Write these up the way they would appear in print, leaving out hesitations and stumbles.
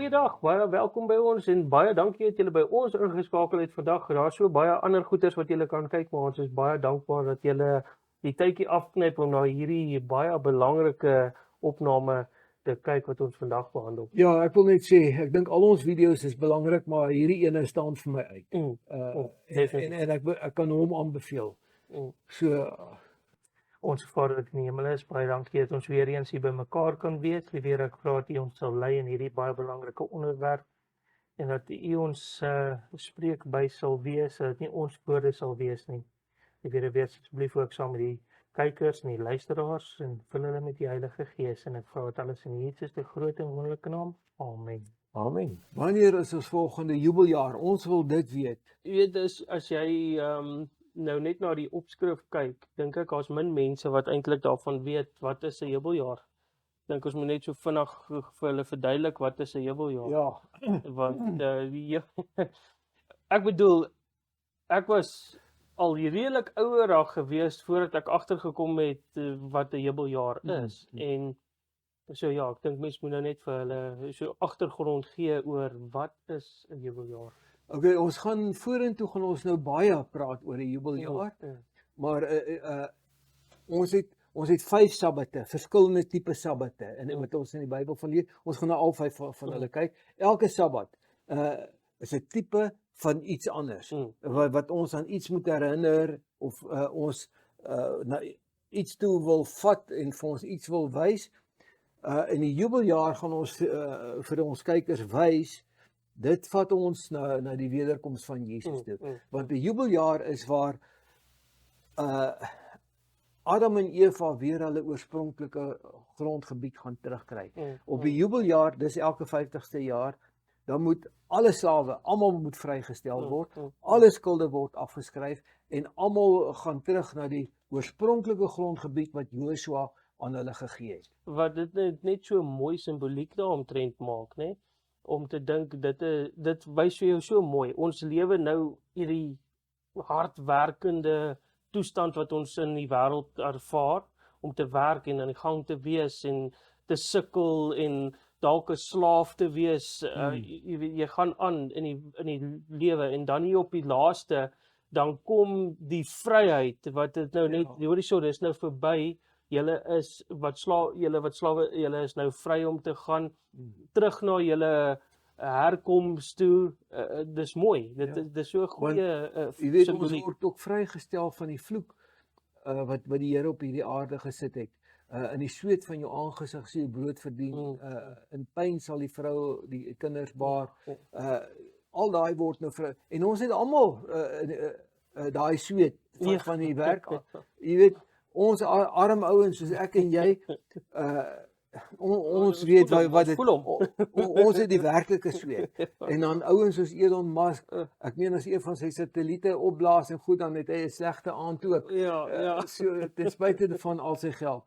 Goeiedag, baie welkom by ons en baie dankie dat julle by ons ingeskakel het vandag. Daar is so baie ander goeders wat julle kan kyk, maar ons is baie dankbaar dat julle die tydjie afknyp om na hierdie baie belangrike opname te kyk wat ons vandag behandel. Ja, ek wil net sê, ek dink al ons video's is belangrik, maar hierdie ene staan vir my uit. En ek kan hom aanbeveel. So, Ons Vader wat in die hemel is, baie dankie dat ons weer eens hier by mekaar kan wees. Weer ek vra dat U ons sal lei in hierdie baie belangrike onderwerp en dat U ons spreekbuis sal wees, dat nie ons woorde sal wees nie. Weer wees asseblief ook saam met die kykers en die luisteraars en vul hulle met die Heilige Gees en ek vra dit alles in Jesus se groot en wonderlike naam. Amen. amen. Wanneer is ons volgende jubeljaar? Ons wil dit weet. Jy weet, as jy nou net na die opskrif kyk, dink ek daar's min mense wat eintlik daarvan weet wat is 'n jubeljaar. Dink ons moet net so vinnig vir hulle verduidelik wat is 'n jubeljaar. Ja, Want ek bedoel, ek was al redelik ouer daar gewees voordat ek agtergekom het wat 'n jubeljaar is. En so ja, ek dink mense moet nou net vir hulle so agtergrond gee oor wat is 'n jubeljaar. okay, ons gaan vorentoe gaan ons nou baie praat oor die jubeljaar, maar ons het 5 sabbate, verskillende tipe sabbate, en wat ons in die Bybel van leer. Ons gaan na al 5 van hulle kyk. Elke sabbat is 'n tipe van iets anders, wat ons aan iets moet herinner, of ons na iets toe wil vat en vir ons iets wil wys. In die jubeljaar gaan ons vir ons kykers wys, dit vat ons na die wederkoms van Jesus toe. Want die jubeljaar is waar Adam en Eva weer hulle oorspronklike grondgebied gaan terugkry. Op die jubeljaar, dis elke 50ste jaar, dan moet alle slawe, almal moet vrygestel word, alle skulde word afgeskryf en almal gaan terug na die oorspronklike grondgebied wat Joshua aan hulle gegee het. Wat dit net so mooi simboliek daaromtrent maak, né? Om te dink dit wys vir jou so mooi. Ons lewe nou hierdie hardwerkende toestand wat ons in die wêreld ervaar, om te werk en aan die gang te wees en te sukkel en dalk 'n slaaf te wees. Jy gaan aan in die lewe en dan hier op die laaste, dan kom die vryheid wat dit nou net, hoor jy so, dis nou verby. Julle is nou vry om te gaan terug na julle herkoms toe. Dis mooi. Dit is so 'n goeie Jy weet, ons simboliek. word ook vrygestel van die vloek wat die Here op hierdie aarde gesit het. In die sweet van jou aangesig sal jy brood verdien. In pyn sal die vrou die kinders baar. Al daai word nou vry. En ons het almal daai sweet van die werk. Jy weet, ons arm ouens soos ek en jy, ons weet wat dit, ons het die werklike sweet. En dan ouens soos Elon Musk, ek meen as een van sy satelliete opblaas en goed, dan het hy 'n slegte aand ook. So ten spyte van al sy geld.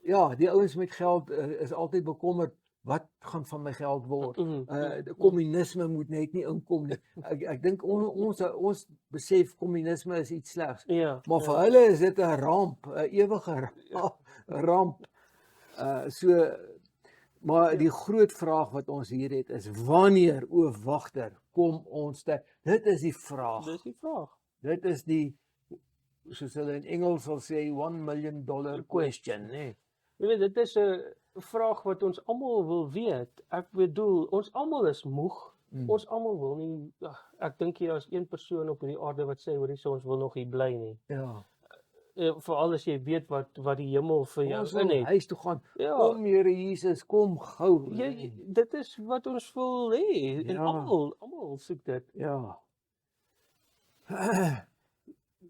Ja, die ouens met geld is altyd bekommerd, wat gaan van my geld word? Die kommunisme moet net nie inkom nie. Ek dink ons besef kommunisme is iets slegs. Maar vir hulle is dit 'n ramp, 'n ewige ramp. Maar die groot vraag wat ons hier het is, wanneer, o wagter, kom ons tyd? Dit is die vraag. Dis die vraag. Dit is die, soos hulle in Engels sal sê, $1 million question, né? Jy weet, dit is 'n vraag wat ons almal wil weet. Ek bedoel, ons almal is moeg. Ons almal wil nie, ek dink hier is een persoon op hierdie aarde wat sê, hoorie, ons wil nog hier bly nie. Ja. Veral as jy weet wat die hemel vir jou in het. Huis toe gaan. Kom Here Jesus, kom gou. Dit is wat ons wil hê. En almal soek dit. Ja.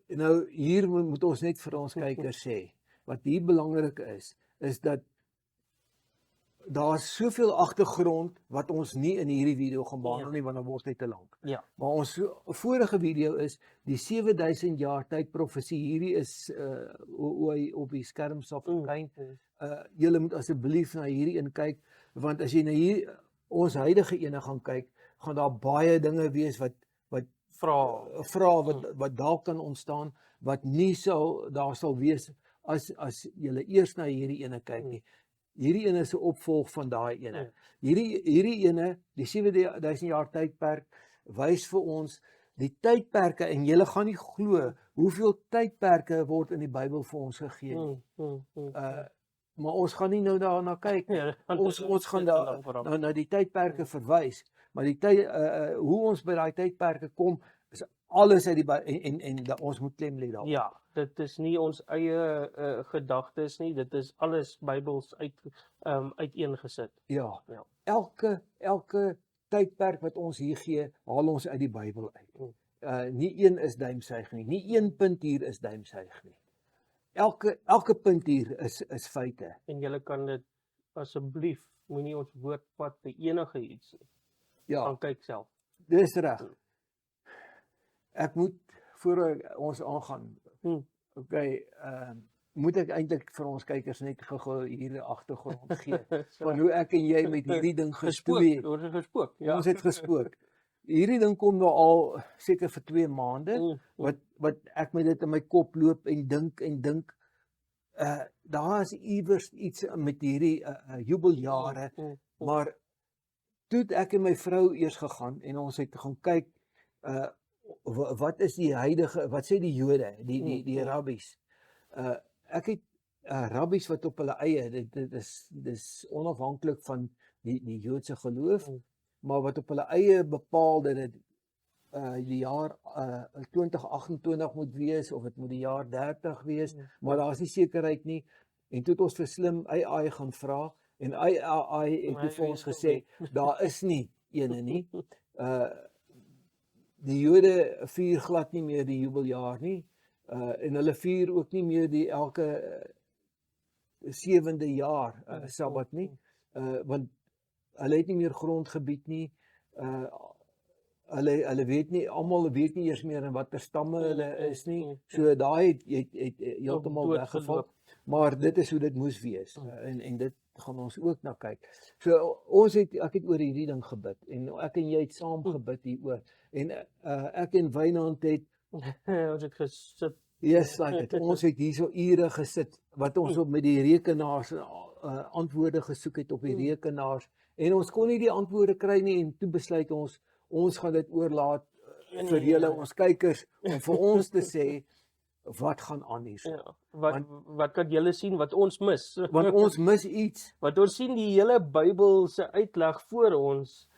Nou hier moet ons net vir ons kykers sê, wat hier belangrik is dat daar's soveel agtergrond wat ons nie in hierdie video gaan behandel nie, want dan word dit te lank. Maar ons vorige video is die 7000 jaar tyd profesie. Hierdie is hoe hy op die skerm sal verskyn. Julle moet asseblief na hierdie een kyk, want as jy na ons huidige ene gaan kyk, gaan daar baie dinge wees wat wat dalk kan ontstaan, wat nie daar sal wees as julle eers na hierdie ene kyk nie. Hierdie ene is 'n opvolg van daai ene. Ja. Hierdie ene, die 7000 jaar tydperk, wys vir ons die tydperke, en julle gaan nie glo hoeveel tydperke word in die Bybel vir ons gegee nie. Maar ons gaan nie nou daarna kyk nie. Ja, Ons gaan na die tydperke verwys, maar die tyd hoe ons by daai tydperke kom is alles uit die Bybel, en ons moet klem lê daarop. Ja, dit is nie ons eie gedagtes nie, dit is alles Bybels uiteengesit. Ja. Ja. Elke tydperk wat ons hier gee, haal ons uit die Bybel uit. Nie een is duimsuig nie. Nie een punt hier is duimsuig nie. Elke punt hier is feite. En julle kan dit asseblief moenie ons woord vat vir enige iets nie. Ja, Gaan kyk self. dis reg. Ek moet voor ons aangaan. Okay, moet ek eintlik vir ons kykers net gou-gou hier 'n agtergrond gee van hoe ek en jy met hierdie ding gestoei het. Gespook. Ja. Ons het gespook. Hierdie ding kom nou al seker vir 2 maande wat ek met dit in my kop loop en dink. Daar is iewers iets met hierdie jubeljare, maar toe het ek en my vrou eers gegaan en ons het gaan kyk wat is die huidige, wat sê die Jode, die rabbies. Ek het rabbies wat op hulle eie, dit is onafhanklik van die Joodse geloof, maar wat op hulle eie bepaal dat dit die jaar 2028 moet wees, of dit moet die jaar 30 wees, maar daar is nie sekerheid nie. En toe het ons vir slim AI gaan vra, en AI het vir ons gesê, daar is nie ene nie. Die Jode vier glad nie meer die jubeljaar nie, en hulle vier ook nie meer die elke 7de jaar Sabbat nie, want hulle het nie meer grondgebied nie, hulle weet nie, almal weet nie eers meer in watter stamme hulle is nie, so daai het heeltemal weggeval, maar dit is hoe dit moes wees, en dit gaan ons ook na kyk. So ek het oor hierdie ding gebid, en ek en jy het saam gebid hieroor, en ek en Wynand het ons het gesit. Yes, like it. Ons het hier so ure gesit, wat ons op met die rekenaars antwoorde gesoek het op die rekenaars, en ons kon nie die antwoorde kry nie, en toe besluit ons gaan dit oorlaat vir julle, ons kykers, om vir ons te sê, wat gaan aan hier? Ja, wat kan julle sien wat ons mis? Want ons mis iets. Want ons sien die hele Bybel se uitleg voor ons,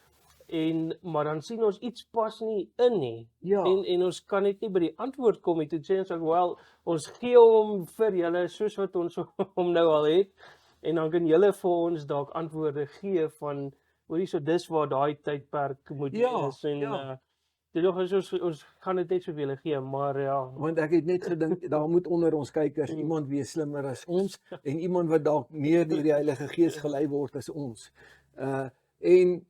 maar dan sien ons iets pas nie in nie. Ja. En ons kan net nie by die antwoord kom nie. Toe sê ons, wel, ons gee hom vir julle soos wat ons hom nou al het, en dan kan julle vir ons dalk antwoorde gee van, hoorie, so dis waar daai tydperk moet wees, en ons gaan dit net so vir julle gee, maar ja. Want ek het net gedink, daar moet onder ons kykers iemand wees slimmer as ons, en iemand wat dalk meer deur die Heilige Gees gelei word as ons. En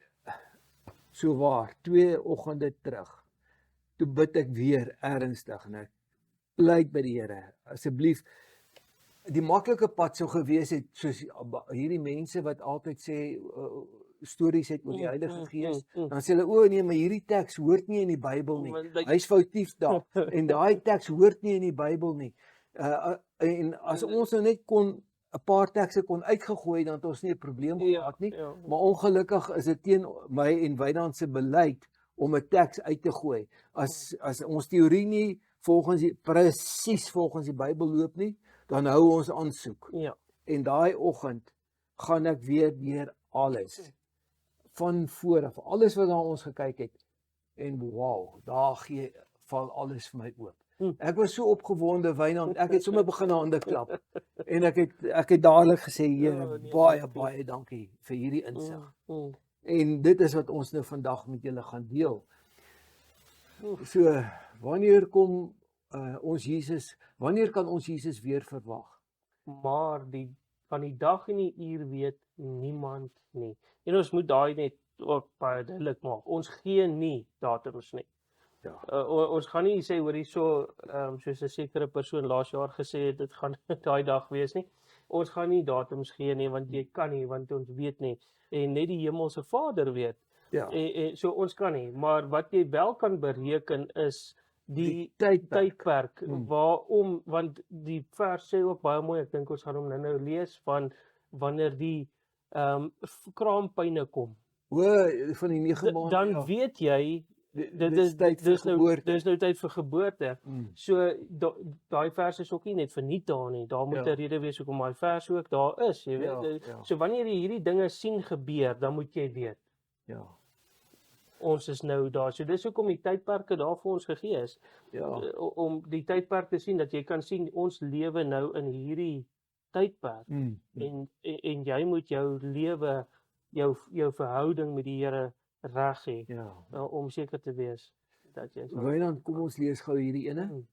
so waar, 2 oggende terug, toe bid ek weer ernstig, en ek pleit by die Here, asseblief, die maklike pad sou gewees het, soos hierdie mense wat altyd sê, stories het oor die Heilige Gees, dan sê hulle, nee, maar hierdie teks hoort nie in die Bybel nie, hy's foutief daar, en daai teks hoort nie in die Bybel nie, en as ons nou net kon 'n paar tekste kon uitgegooi, dan het ons nie 'n probleem gehad nie, maar ongelukkig is dit teen my en Wynand se beleid om 'n teks uit te gooi. As ons teorie nie presies volgens die Bybel loop nie, dan hou ons aansoek. Ja. En daai oggend gaan ek weer deur alles van voor af, alles wat na ons gekyk het, en wow, daar val alles vir my oop. Ek was so opgewonde, Wynand, ek het sommer begin hande klap, en ek het dadelik gesê, Here, baie dankie vir hierdie insig. En dit is wat ons nou vandag met julle gaan deel. So, wanneer kan ons Jesus weer verwag? Maar van die dag en die uur weet niemand nie. En ons moet daai net ook baie duidelik maak. Ons gee nie datums nie. Ja. Ons gaan nie sê hoor hierso, soos 'n sekere persoon laas jaar gesê het, dit gaan daai dag wees nie. Ons gaan nie datums gee nie, want jy kan nie, want ons weet nie. En net die Hemelse Vader weet. Ja. So ons kan nie, maar wat jy wel kan bereken is die tydperk want die vers sê ook baie mooi, ek dink ons gaan hom nou lees, van wanneer die kraampyne kom, O, van die 9 maande, dan ja. weet jy, Dit is tyd vir geboorte. dis nou tyd vir geboorte. Mm. So, daai vers is ook nie net verniet daar nie, daar moet Ja. 'n rede wees hoekom daai vers ook daar is, jy weet. Ja. So, wanneer jy hierdie dinge sien gebeur, dan moet jy weet, Ja. ons is nou daar. So, dis hoekom die tydperke daar vir ons gegee is, Ja. om die tydperk te sien, dat jy kan sien, ons lewe nou in hierdie tydperk, Mm. en jy moet jou lewe, jou verhouding met die Here reg hê, Ja. om seker te wees, dat jy Wynand, kom ons lees gou hierdie ene.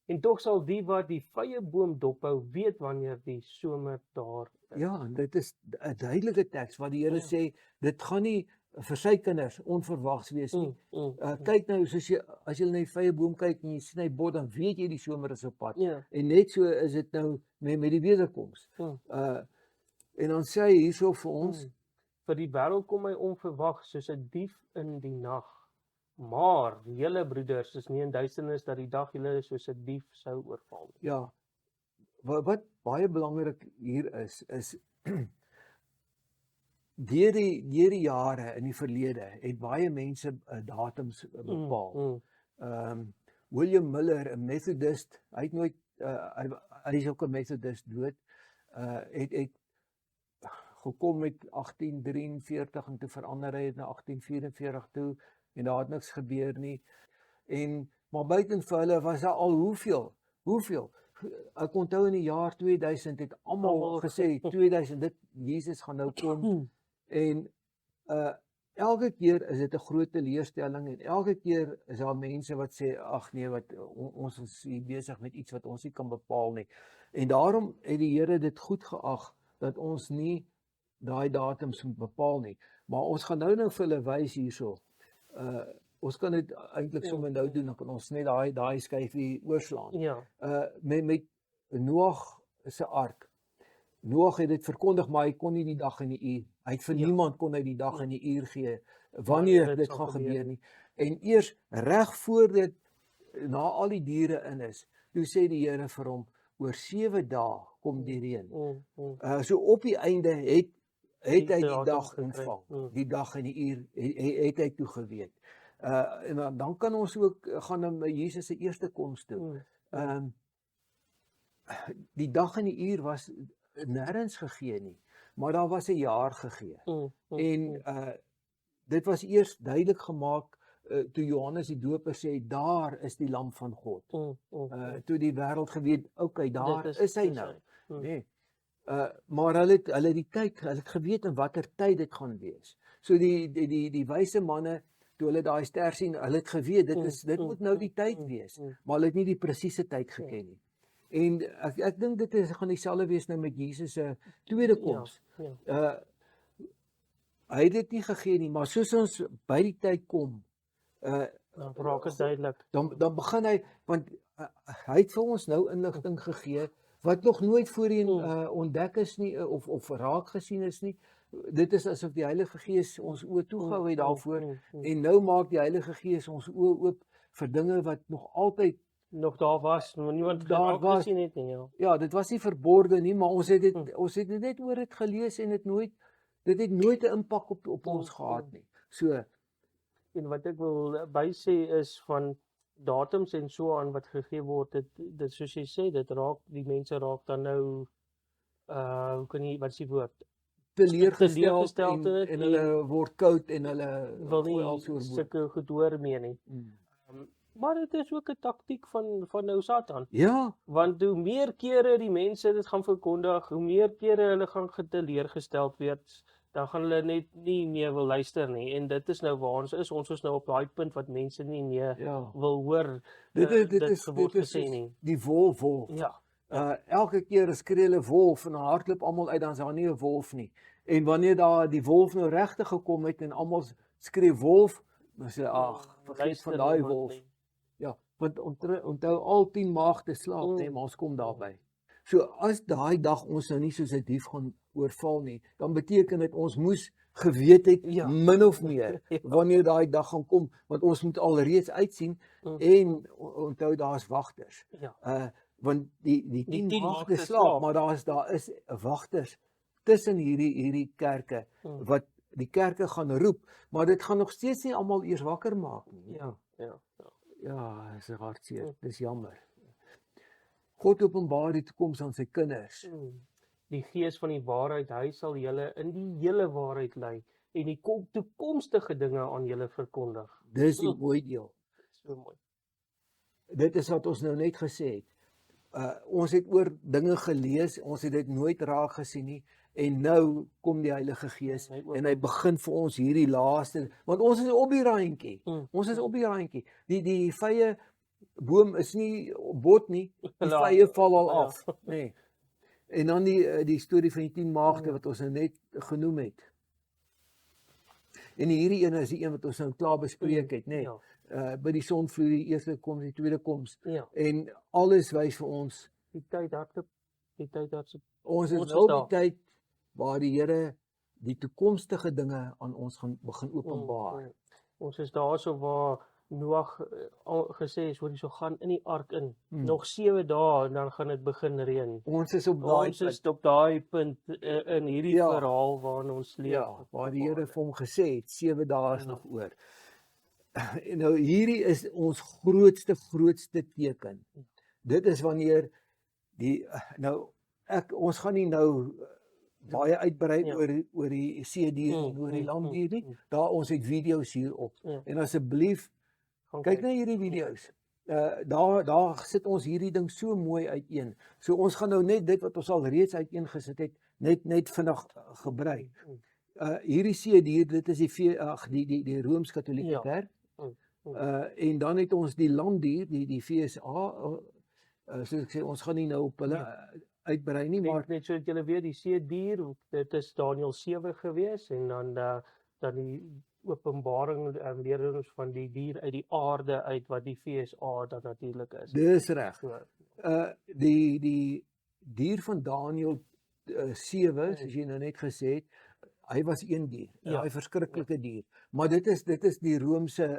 En tog sal die wat die vrye boom dophou, weet wanneer die somer daar is. Ja, en dit is 'n duidelike teks wat die Here Ja. sê, dit gaan nie vir sy kinders onverwags wees nie. Kyk nou, as jy na die vrye boom kyk en jy sien hy bot, dan weet jy die somer is op pad. Ja. En net so is dit nou met die wederkoms. En dan sê hy hierso vir ons, Vir die wêreld kom hy onverwags soos 'n dief in die nag. Maar julle broeders is nie in duisternis dat die dag julle soos 'n dief sou oorval nie. ja, wat baie belangrik hier is deur die jare in die verlede het baie mense datums bepaal. William Miller, 'n Methodist, hy het nooit hy is ook 'n Methodist dood, het gekom met 1843 en toe verander hy het na 1844 toe en daar het niks gebeur nie. Maar buiten vir hulle was daar al hoeveel? Ek onthou in die jaar 2000 het almal gesê 2000 Jesus gaan nou kom. En elke keer is dit 'n groot teleurstelling en elke keer is daar mense wat sê ag nee, ons is hier besig met iets wat ons nie kan bepaal nie. En daarom het die Here dit goed geag dat ons nie daai datums moet bepaal nie. Maar ons gaan nou vir hulle wys hierso. Ons kan dit eintlik sommer nou doen, dan kan ons net daai skyfie oorslaan. Ja. Met Noag se ark. Noag het dit verkondig, maar hy kon nie die dag en die uur. Hy het vir niemand kon hy die dag en die uur gee wanneer dit gaan gebeur nie. En eers reg voor dit na al die diere in is, toe sê die Here vir hom, oor 7 dae kom die reën. So op die einde het hy die dag ontvang. Die dag en die uur het hy toe geweet. En dan kan ons ook gaan na Jesus se eerste koms toe. Die dag en die uur was nêrens gegee nie, maar daar was 'n jaar gegee. En dit was eers duidelik gemaak toe Johannes die Doper sê daar is die lam van God. Toe die wêreld geweet, okay, daar is hy nou. Nee. Maar hulle het die tyd, hulle het geweet in watter tyd dit gaan wees. So die wyse manne, toe hulle daai ster sien, hulle het geweet dit moet nou die tyd wees, maar hulle het nie die presiese tyd geken nie. En ek dink dit gaan dieselfde wees nou met Jesus se tweede koms. Hy het dit nie gegee nie, maar soos ons by die tyd kom, dan raak dit duidelik. Dan begin hy, want hy het vir ons nou inligting gegee wat nog nooit voorheen ontdek is nie of raak gesien is nie. Dit is asof die Heilige Gees ons oë toegehou het daarvoor en nou maak die Heilige Gees ons oë oop vir dinge wat nog altyd nog daar was, maar niemand daar was gesien het nie. Ja, dit was nie verborge nie, maar ons het dit net oor dit gelees en dit het nooit 'n impak op ons gehad nie. So, en wat ek wil by sê is van datums en so aan wat gegee word, dit soos jy sê, dit raak die mense raak dan nou hoe kan jy, wat is die woord? Teleurgesteld en hulle word koud en hulle wil nie sulke goed hoor meer nie. Maar dit is ook 'n taktiek van nou Satan. Ja. Want hoe meer kere die mense dit gaan verkondig, hoe meer kere hulle gaan geteleurgesteld word, dan gaan hulle net nie meer wil luister nie. En dit is nou waar ons is. Ons is nou op daai punt wat mense nie meer wil hoor. Dit is die wolf. Ja. Elke keer skree hulle wolf en dan hardloop almal uit, dan is daar nie 'n wolf nie. En wanneer daar die wolf nou regtig gekom het en almal skree wolf, dan sê ag, vergeet van daai wolf. Ja, want onthou al 10 maagde slaap, nee, maar ons kom daarby. So as daai dag ons nou nie soos 'n dief gaan oorval nie, dan beteken dit ons moes geweet het min of meer wanneer daai dag gaan kom, want ons moet alreeds uitsien en onthou daar's wagters. Want die 10 maagde slaap, maar daar is wagters tussen hierdie kerke wat die kerke gaan roep, maar dit gaan nog steeds nie almal eers wakker maak nie. Ja. Ja, is hartseer. Dis jammer. God openbaar die toekoms aan sy kinders. Die gees van die waarheid, hy sal julle in die hele waarheid lei en die toekomstige dinge aan julle verkondig. Dis die mooi deel. So mooi. Dit is wat ons nou net gesê het. Ons het oor dinge gelees, ons het dit nooit raak gesien nie, en nou kom die Heilige Gees en hy begin vir ons hierdie laaste, want ons is op die randjie. Ons is op die randjie. Die vye boom is nie bot nie, die vye val al af, nee. En dan die storie van die 10 maagde wat ons nou net genoem het. En hierdie ene is die een wat ons nou klaar bespreek het, nê. By die sonvloed, die eerste koms, die tweede koms. En alles wys vir ons die tyd hardloop, ons is nou op die tyd waar die Here die toekomstige dinge aan ons gaan begin openbaar. Ons is daarso waar Noag gesê is, hoor jy, so gaan in die ark in. Nog 7 dae en dan gaan dit begin reën. Ons is op daai punt in hierdie verhaal waarin ons leef. Ja, waar die Here vir hom gesê het, 7 dae is nog oor. En nou hierdie is ons grootste teken. Dit is wanneer ons gaan nie nou baie uitbrei oor die seedier en oor die landdier nie. Daar ons het video's hierop. En asseblief kyk na hierdie video's. Daar sit ons hierdie ding so mooi uiteen. So ons gaan nou net dit wat ons al reeds uiteengesit het, net vinnig gebruik. Hierdie seedier, dit is die Rooms-Katolieke Kerk. En dan het ons die landdier, die FSA, soos ek sê, ons gaan nie nou op hulle uitbrei nie, maar net so dat julle weet, die seedier, dit is Daniël 7 gewees, en dan die Openbaring leer ons van die dier uit die aarde uit, wat die FSA dan natuurlik is. Dis reg. Die dier van Daniël 7, soos jy nou net gesê het, hy was een dier, hy verskriklike dier. Maar dit is die Romeinse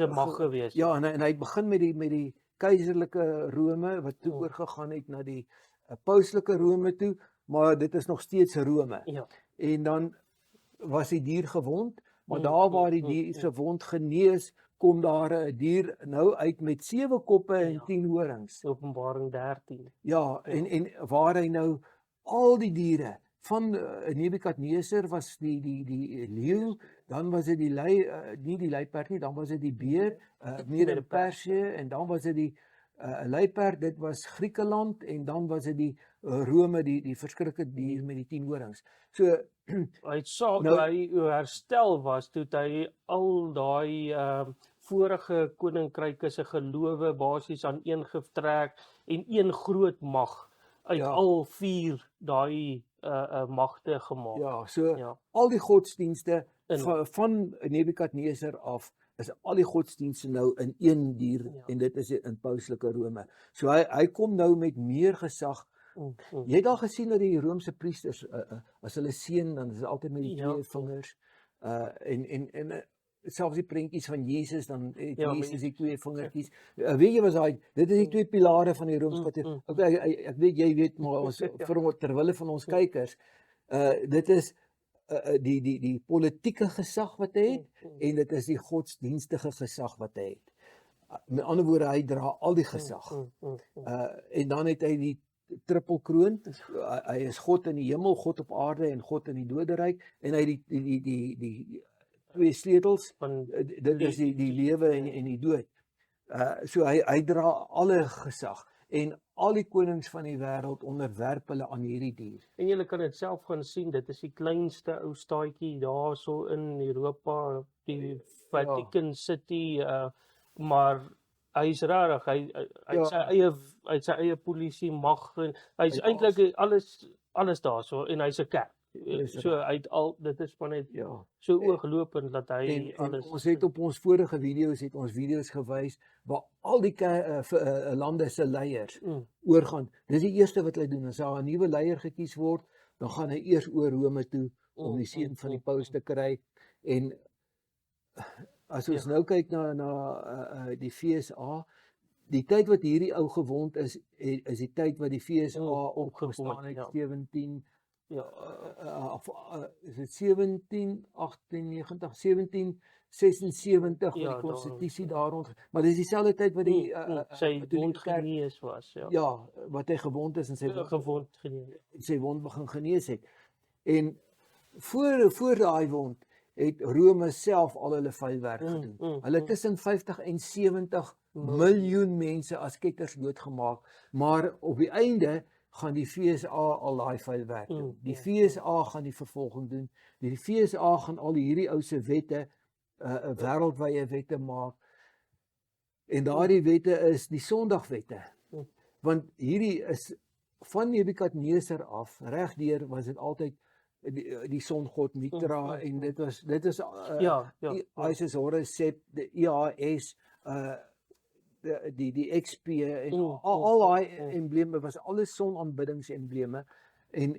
mag gewees. Ja, en hy begin met die keiserlike Rome wat toe oorgegaan het na die pauslike Rome toe, maar dit is nog steeds Rome. En dan was die dier gewond, maar daar waar die dier se wond genees, kom daar 'n dier nou uit met 7 koppe en 10 horings. Openbaring 13. Ja, en waar hy nou al die diere van Nebukadneser was die leeu, dan was dit nie die luiperd nie, dan was dit die beer, Mede-Persië, en dan was dit die luiperd, dit was Griekeland, en dan was dit die Rome, die verskriklike dier met die 10 horings. So hy herstel was, toe hy al daai vorige koninkryke se gelowe basies aan een getrek en een groot mag uit al 4 daai magte gemaak. Ja, so al die godsdienste van Nebukadneser af, is al die godsdienste nou in een dier, en dit is in pauslike Rome. So hy kom nou met meer gesag. Jy het al gesien dat die Romeinse priesters, as hulle seën, dan is dit altyd met die 2 vingers, en selfs die prentjies van Jesus, dan het Jesus die 2 vingertjies. Weet jy wat dit is die 2 pilare van die Rooms-Katolieke. Ek weet, jy weet, maar ons, terwille van ons kykers, dit is die politieke gesag wat hy het, en dit is die godsdienstige gesag wat hy het. Met ander woorde, hy dra al die gesag. En dan het hy die trippelkroon, hy is God in die hemel, God op aarde en God in die doderyk, en hy het die 2 sleutels, dit is die lewe en die dood. So hy dra alle gesag, en al die konings van die wêreld onderwerp hulle aan hierdie dier. En julle kan dit self gaan sien, dit is die kleinste ou staatjie daar so in Europa, die Vatican City, maar hy's rarig, hy het sy eie polisie mag, en hy's eintlik alles daar so, en hy's 'n kerk. So dit is maar net so ooglopend dat hy alles. Ons het op ons vorige video's gewys waar al die lande se leiers oorgaan. Dis die eerste wat hulle doen. As daar 'n nuwe leier gekies word, dan gaan hy eers oor Rome toe om die seën van die paus te kry. En as ons nou kyk na die FSA, die tyd wat hierdie ou gewond is die tyd wat die FSA opgestaan het, Ja, Is dit 1798, 1776 wat die ja, konstitusie daar rond, maar dis dieselfde tyd wat die sy Katolieke wond kerk, genees was, ja. ja, wat hy gewond is en Gewond genees. sy wond begin genees het. En voor daai wond het Rome self al hulle vuilwerk gedoen. Hulle tussen 50 en 70 miljoen mense as ketters doodgemaak, maar op die einde gaan die FSA al daai vuilwerk doen. Die FSA gaan die vervolging doen. Die FSA gaan al hierdie ou se wette, wêreldwye wette maak. En daardie wette is die Sondagwette. Want hierdie is van Nebukadneser af, regdeur was dit altyd die songod Mitra en dit is Isis Horus Set, die IHS, die XP en al daai embleme was alles sonaanbiddingsembleme en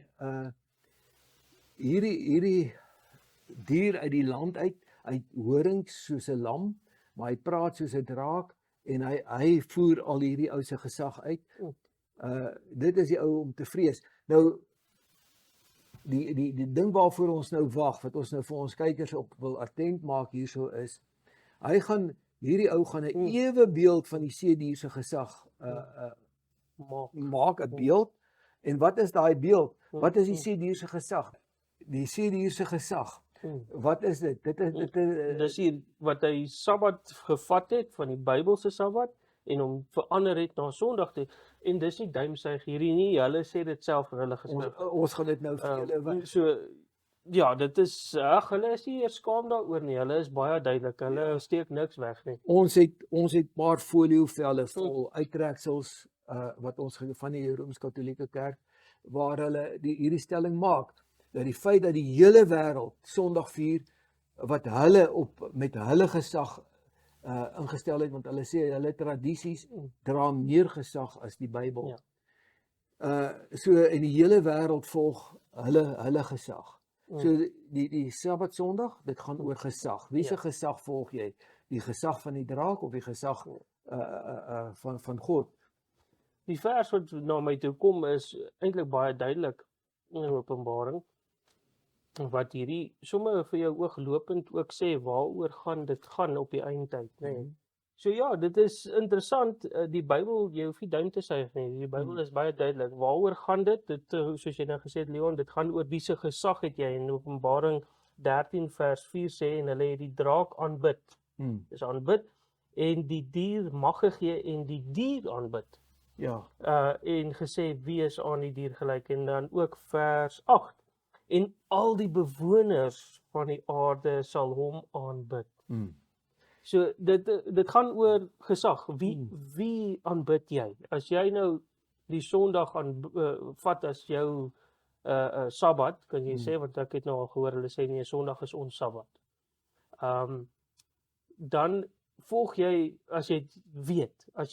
hierdie dier uit die land uit horings soos 'n lam, maar hy praat soos 'n draak en hy voer al hierdie ou se gesag uit. Dit is die ou om te vrees. Nou die ding waarvoor ons nou wag, wat ons nou vir ons kykers op wil attent maak hierso is, hierdie ou gaan 'n ewe beeld van die seedier se gesag maak 'n beeld. En wat is daai beeld? Wat is die seedier se gesag? Die seedier se gesag. Wat is dit? Dis hier wat hy Sabbat gevat het van die Bybelse Sabbat en hom verander het na Sondag toe. En dis nie duimsuig hierdie nie, hulle sê dit self in hulle geskrif. Ons gaan dit nou vir julle so ja, dit is hulle is nie eers skaam daaroor nie. Hulle is baie duidelik. Hulle steek niks weg nie. Ons het paar foliovelle vol uittreksels wat ons van die Rooms-Katolieke Kerk waar hulle hierdie stelling maak dat die feit dat die hele wêreld Sondag vier wat hulle met hulle gesag ingestel het, want hulle sê hulle tradisies dra meer gesag as die Bybel. So in die hele wêreld volg hulle gesag. So die Sabbat Sondag, dit gaan oor gesag. Wie se gesag volg jy? Die gesag van die draak of die gesag van God? Die vers wat na my toe kom is eintlik baie duidelik in Openbaring. Wat hierdie sommer vir jou ooglopend ook sê waaroor dit gaan op die eindtyd, nê. So ja, dit is interessant. Die Bybel, jy hoef nie duim te suig nie. Die Bybel is baie duidelik. Waaroor gaan dit? Soos jy nou gesê het, Leon, dit gaan oor wie se gesag het jy in Openbaring 13 vers 4 sê en hulle het die draak aanbid. Dis aanbid en die dier mag gegee en die dier aanbid. Ja. En gesê wie is aan die dier gelyk en dan ook vers 8. En al die bewoners van die aarde sal hom aanbid. So dit gaan oor gesag. Wie aanbid jy? As jy nou die Sondag vat as jou Sabbat, kan jy sê, want ek het nou al gehoor hulle sê nee, Sondag is ons Sabbat. Dan volg jy as jy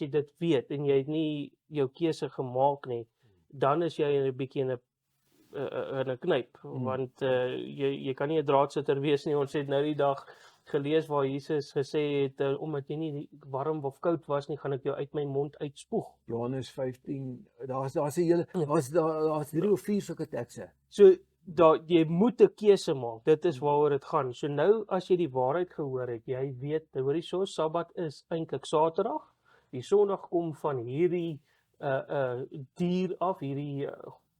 dit weet en jy het nie jou keuse gemaak nie, dan is jy 'n bietjie in 'n knyp, want jy kan nie 'n draadsitter wees nie. Ons het nou die dag gelees waar Jesus gesê het, omdat jy nie warm of koud was nie, gaan ek jou uit my mond uitspoeg. Johannes 15, daar's 'n hele, daar's 3 of 4 sulke tekste. So, jy moet 'n keuse maak, dit is waaroor dit gaan. So nou, as jy die waarheid gehoor het, jy weet, hoorie so, Sabbat is eintlik Saterdag, die Sondag kom van hierdie dier af, hierdie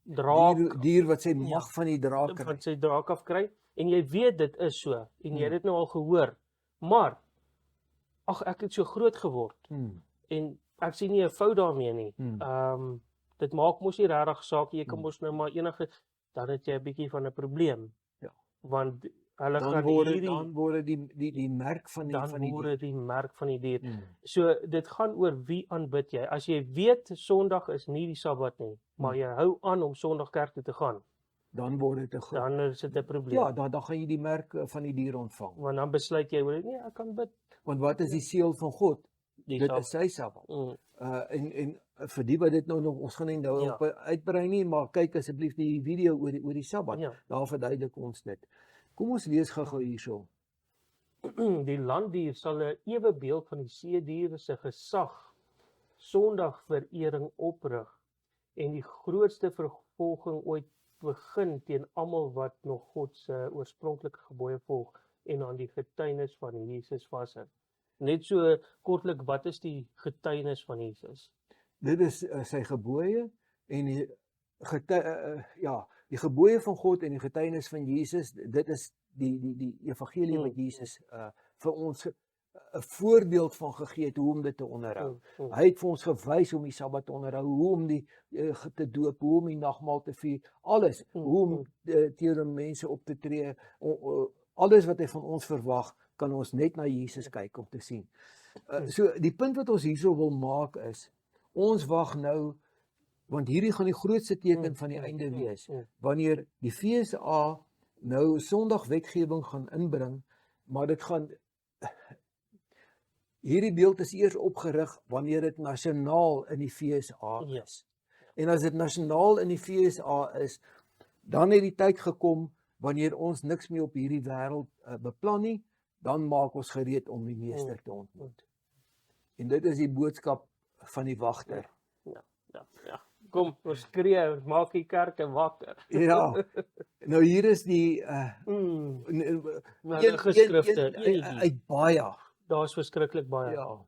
draak. Dier wat sy mag van die draak kry. Van sy draak af kry, en jy weet dit is so, en jy het dit nou al gehoor, maar, ek het so groot geword, en ek sien nie 'n fout daarmee nie, dit maak mos nie regtig saak, jy kan mos nou maar dan het jy 'n bietjie van 'n probleem, want hulle dan gaan word die merk van die merk van die dier. So dit gaan oor wie aanbid jy. As jy weet Sondag is nie die Sabbat nie, maar jy hou aan om Sondag kerk toe te gaan, dan word dit dan is dit 'n probleem. Ja, dan gaan jy die merk van die dier ontvang. Want dan besluit jy, nee, ek kan bid. Want wat is die seël van God? Dit is sy Sabbat. En vir die wat dit nog, ons gaan nie nou op uitbrei nie, maar kyk asseblief die video oor die Sabbat. Daar verduidelik ons dit. Kom ons lees gou hierso. Die landdier sal 'n ewe beeld van die seedier se gesag Sondag verering oprig En die grootste vervolging ooit begin teen almal wat nog God se oorspronklike gebooie volg en aan die getuienis van Jesus vashou. Net so kortlik, wat is die getuienis van Jesus? Dit is sy gebooie en die die gebooie van God en die getuienis van Jesus, dit is die evangelie wat Jesus vir ons 'n voorbeeld van gegee het hoe om dit te onderhou. Hy het vir ons gewys hoe om die Sabbat te onderhou, hoe om die te doop, hoe om die nagmaal te vier, alles, hoe om teenoor mense op te tree, alles wat hy van ons verwag, kan ons net na Jesus kyk om te sien. So die punt wat ons hierso wil maak is, ons wag nou, want hierdie gaan die grootste teken van die einde wees, wanneer die FSA nou Sondag wetgewing gaan inbring, maar dit gaan hierdie beeld is eers opgerig wanneer dit nasionaal in die FSA is. En as dit nasionaal in die FSA is, dan het die tyd gekom wanneer ons niks meer op hierdie wêreld beplan nie, dan maak ons gereed om die Meester te ontmoet. En dit is die boodskap van die wagter. Ja. Kom, ons skree, ons maak die kerke wakker. Ja. Nou hier is die geskrifte uit baie. Daar's verskriklik baie. Ja.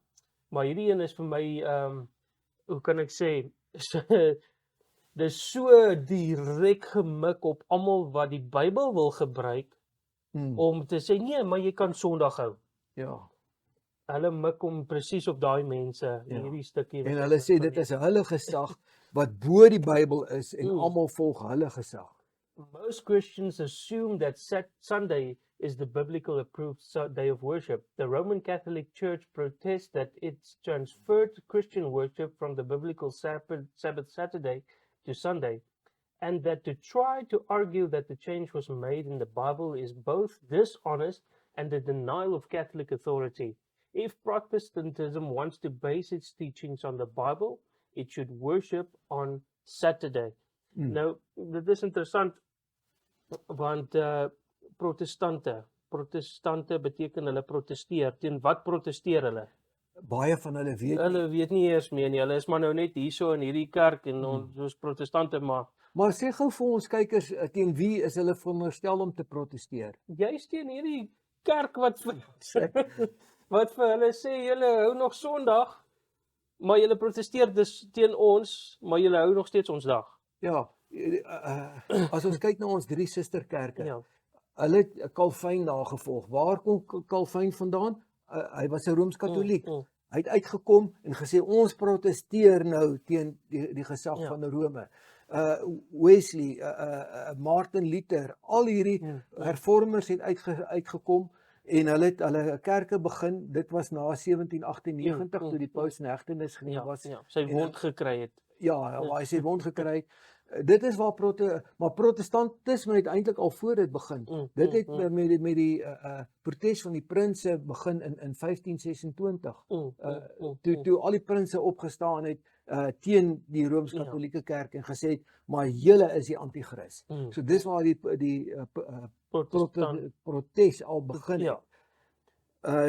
Maar hierdie een is vir my hoe kan ek sê, dis so direk gemik op almal wat die Bybel wil gebruik om te sê nee, maar jy kan Sondag hou. Ja. Hulle mik om presies op daai mense hierdie stukkie. En hulle sê dit is hulle gesag wat bo die Bybel is en almal volg hulle gesag. Most Christians assume that Sunday is the biblical approved day of worship. The Roman Catholic Church protests that it's transferred Christian worship from the biblical Sabbath Saturday to Sunday, and that to try to argue that the change was made in the Bible is both dishonest and a denial of Catholic authority. If Protestantism wants to base its teachings on the Bible, it should worship on Saturday. Nou, dit is interessant, want protestante beteken hulle protesteer. Teen wat protesteer hulle? Baie van hulle weet Hulle weet nie eers meer nie. Hulle is maar nou net hierso in hierdie kerk en ons soos protestante, maar sê gou vir ons kykers, teen wie is hulle veronderstel om te protesteer? Juist teen hierdie kerk wat vir hulle sê, julle hou nog Sondag, maar julle protesteer dus teen ons, maar julle hou nog steeds ons dag. Ja, as ons kyk na ons 3 susterkerke, Ja. hulle het Calvin nagevolg. Waar kom Calvin vandaan? Hy was 'n Rooms-Katoliek. Hy het uitgekom en gesê ons protesteer nou teen die gesag van Rome. Wesley, Martin Luther, al hierdie hervormers het uitgekom en hulle het hulle kerke begin. Dit was na 1798 toe die paus in hegtenis geneem was. Sy wond gekry het. Ja, hy sê wond gekry het. Dit is waar maar protestantisme het eintlik al voor dit begin. Dit het met die protes van die prinse begin in 1526. Toe al die prinse opgestaan het teen die Rooms-Katolieke kerk en gesê het, maar julle is die anti-kris. So dis waar die protes al begin het.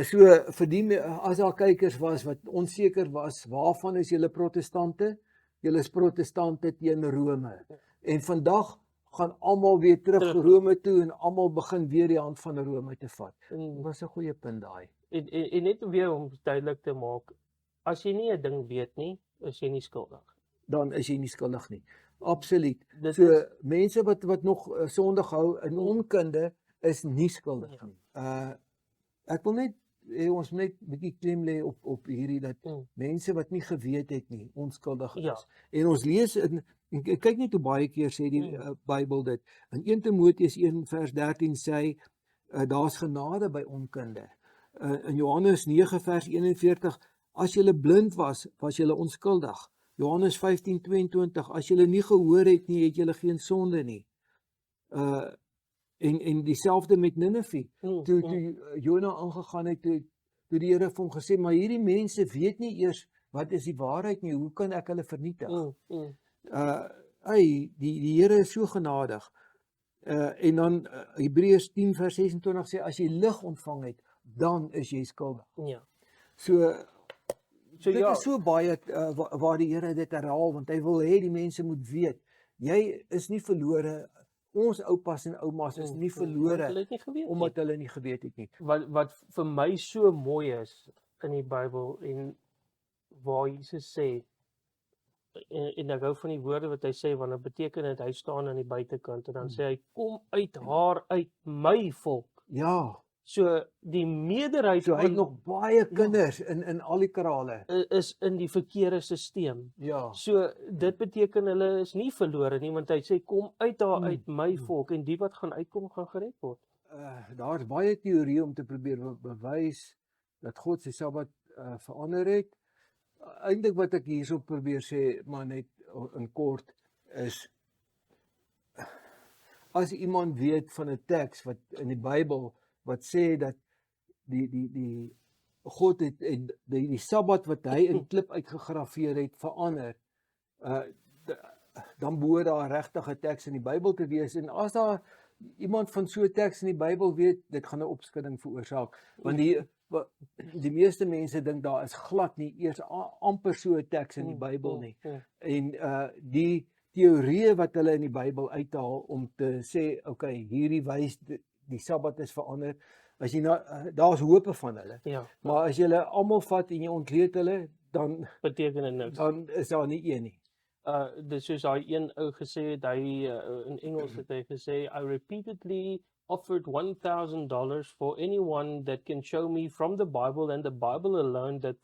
So vir die as daar kykers was wat onseker was, waarvan is julle protestante? Julle is protestante teen Rome. En vandag gaan almal weer terug Rome toe en almal begin weer die hand van Rome te vat. Dit was 'n goeie punt daai. En net weer om duidelik te maak, as jy nie 'n ding weet nie, is jy nie skuldig. Dan is jy nie skuldig nie. Absoluut. So mense wat nog Sondag hou in onkunde is nie skuldig nie. Ek wil net ons net 'n bietjie klem lê op hierdie dat mense wat nie geweet het nie, onskuldig is. En ons lees kyk net hoe baie keer sê die Bybel dit. In 1 Timoteus 1 vers 13 sê daar's genade by onkunde. In Johannes 9 vers 41, as julle blind was, was julle onskuldig. Johannes 15:22, as julle nie gehoor het nie, het julle geen sonde nie. En dieselfde met Ninive. Toe Jona aangegaan het, toe die Here vir hom gesê, maar hierdie mense weet nie eers wat is die waarheid nie, hoe kan ek hulle vernietig? Die Here is so genadig. En dan Hebreërs 10 vers 26 sê, as jy lig ontvang het, dan is jy skuldig. Ja. So, So Dit ja, is so baie waar die Here dit herhaal, want hy wil hê die mense moet weet, jy is nie verlore. Ons oupas en oumas is nie want verlore hulle het nie geweet nie. omdat hulle nie geweet het nie. Wat vir my so mooi is in die Bybel en waar Jesus sê, en ek hou van die woorde wat hy sê, want dit beteken dat hy staan aan die buitekant en dan sê hy, kom uit haar uit my volk. Ja, So die meerderheid so hy het nog baie kinders in al die krale. is in die verkeerde stelsel. Ja. So dit beteken hulle is nie verlore nie, want hy sê kom uit haar uit my volk en die wat gaan uitkom gaan gered word. Daar's baie teorieë om te probeer bewys dat God sy Sabbat verander het. Eintlik wat ek hierso probeer sê, maar net in kort, is as iemand weet van 'n teks wat in die Bybel wat sê dat die God het die Sabbat wat hy in klip uitgegrafeer het verander, dan behoort daar regtig 'n teks in die Bybel te wees. En as daar iemand van so 'n teks in die Bybel weet, dit gaan 'n opskudding veroorsaak, want die meeste mense dink daar is glad nie eers amper so 'n teks in die Bybel nie. En die teorieë wat hulle in die Bybel uithaal om te sê, okay, hierdie wys die Sabbat is verander. As jy daar's hope van hulle. Ja, Maar as jy hulle almal vat en jy ontleed hulle, dan beteken dit niks. is daar nie een nie. Dis soos daai een ou gesê het, hy in Engels het hy gesê, I repeatedly offered $1,000 for anyone that can show me from the Bible and the Bible alone that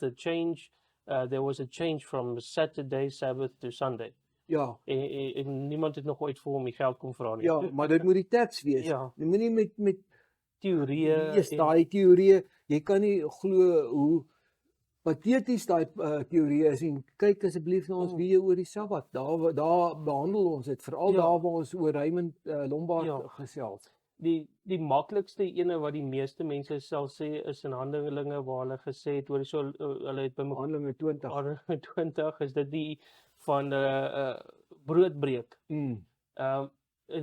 there was a change from Saturday Sabbath to Sunday. Ja, En niemand het nog ooit vir hom die geld kom vra nie. ja, maar dit moet die teks wees. Ja. Jy moenie met Teorieë daai teorieë, jy kan nie glo hoe pateties daai teorieë is en kyk asseblief na ons video oor die Sabbat. Daar behandel ons dit, veral daar waar ons oor Raymond Lombard gesels. Die maklikste ene wat die meeste mense sal sê is in Handelinge waar hulle gesê het, hulle het bymekaar Handelinge 20. Handelinge 20 is dit die van broodbreek. En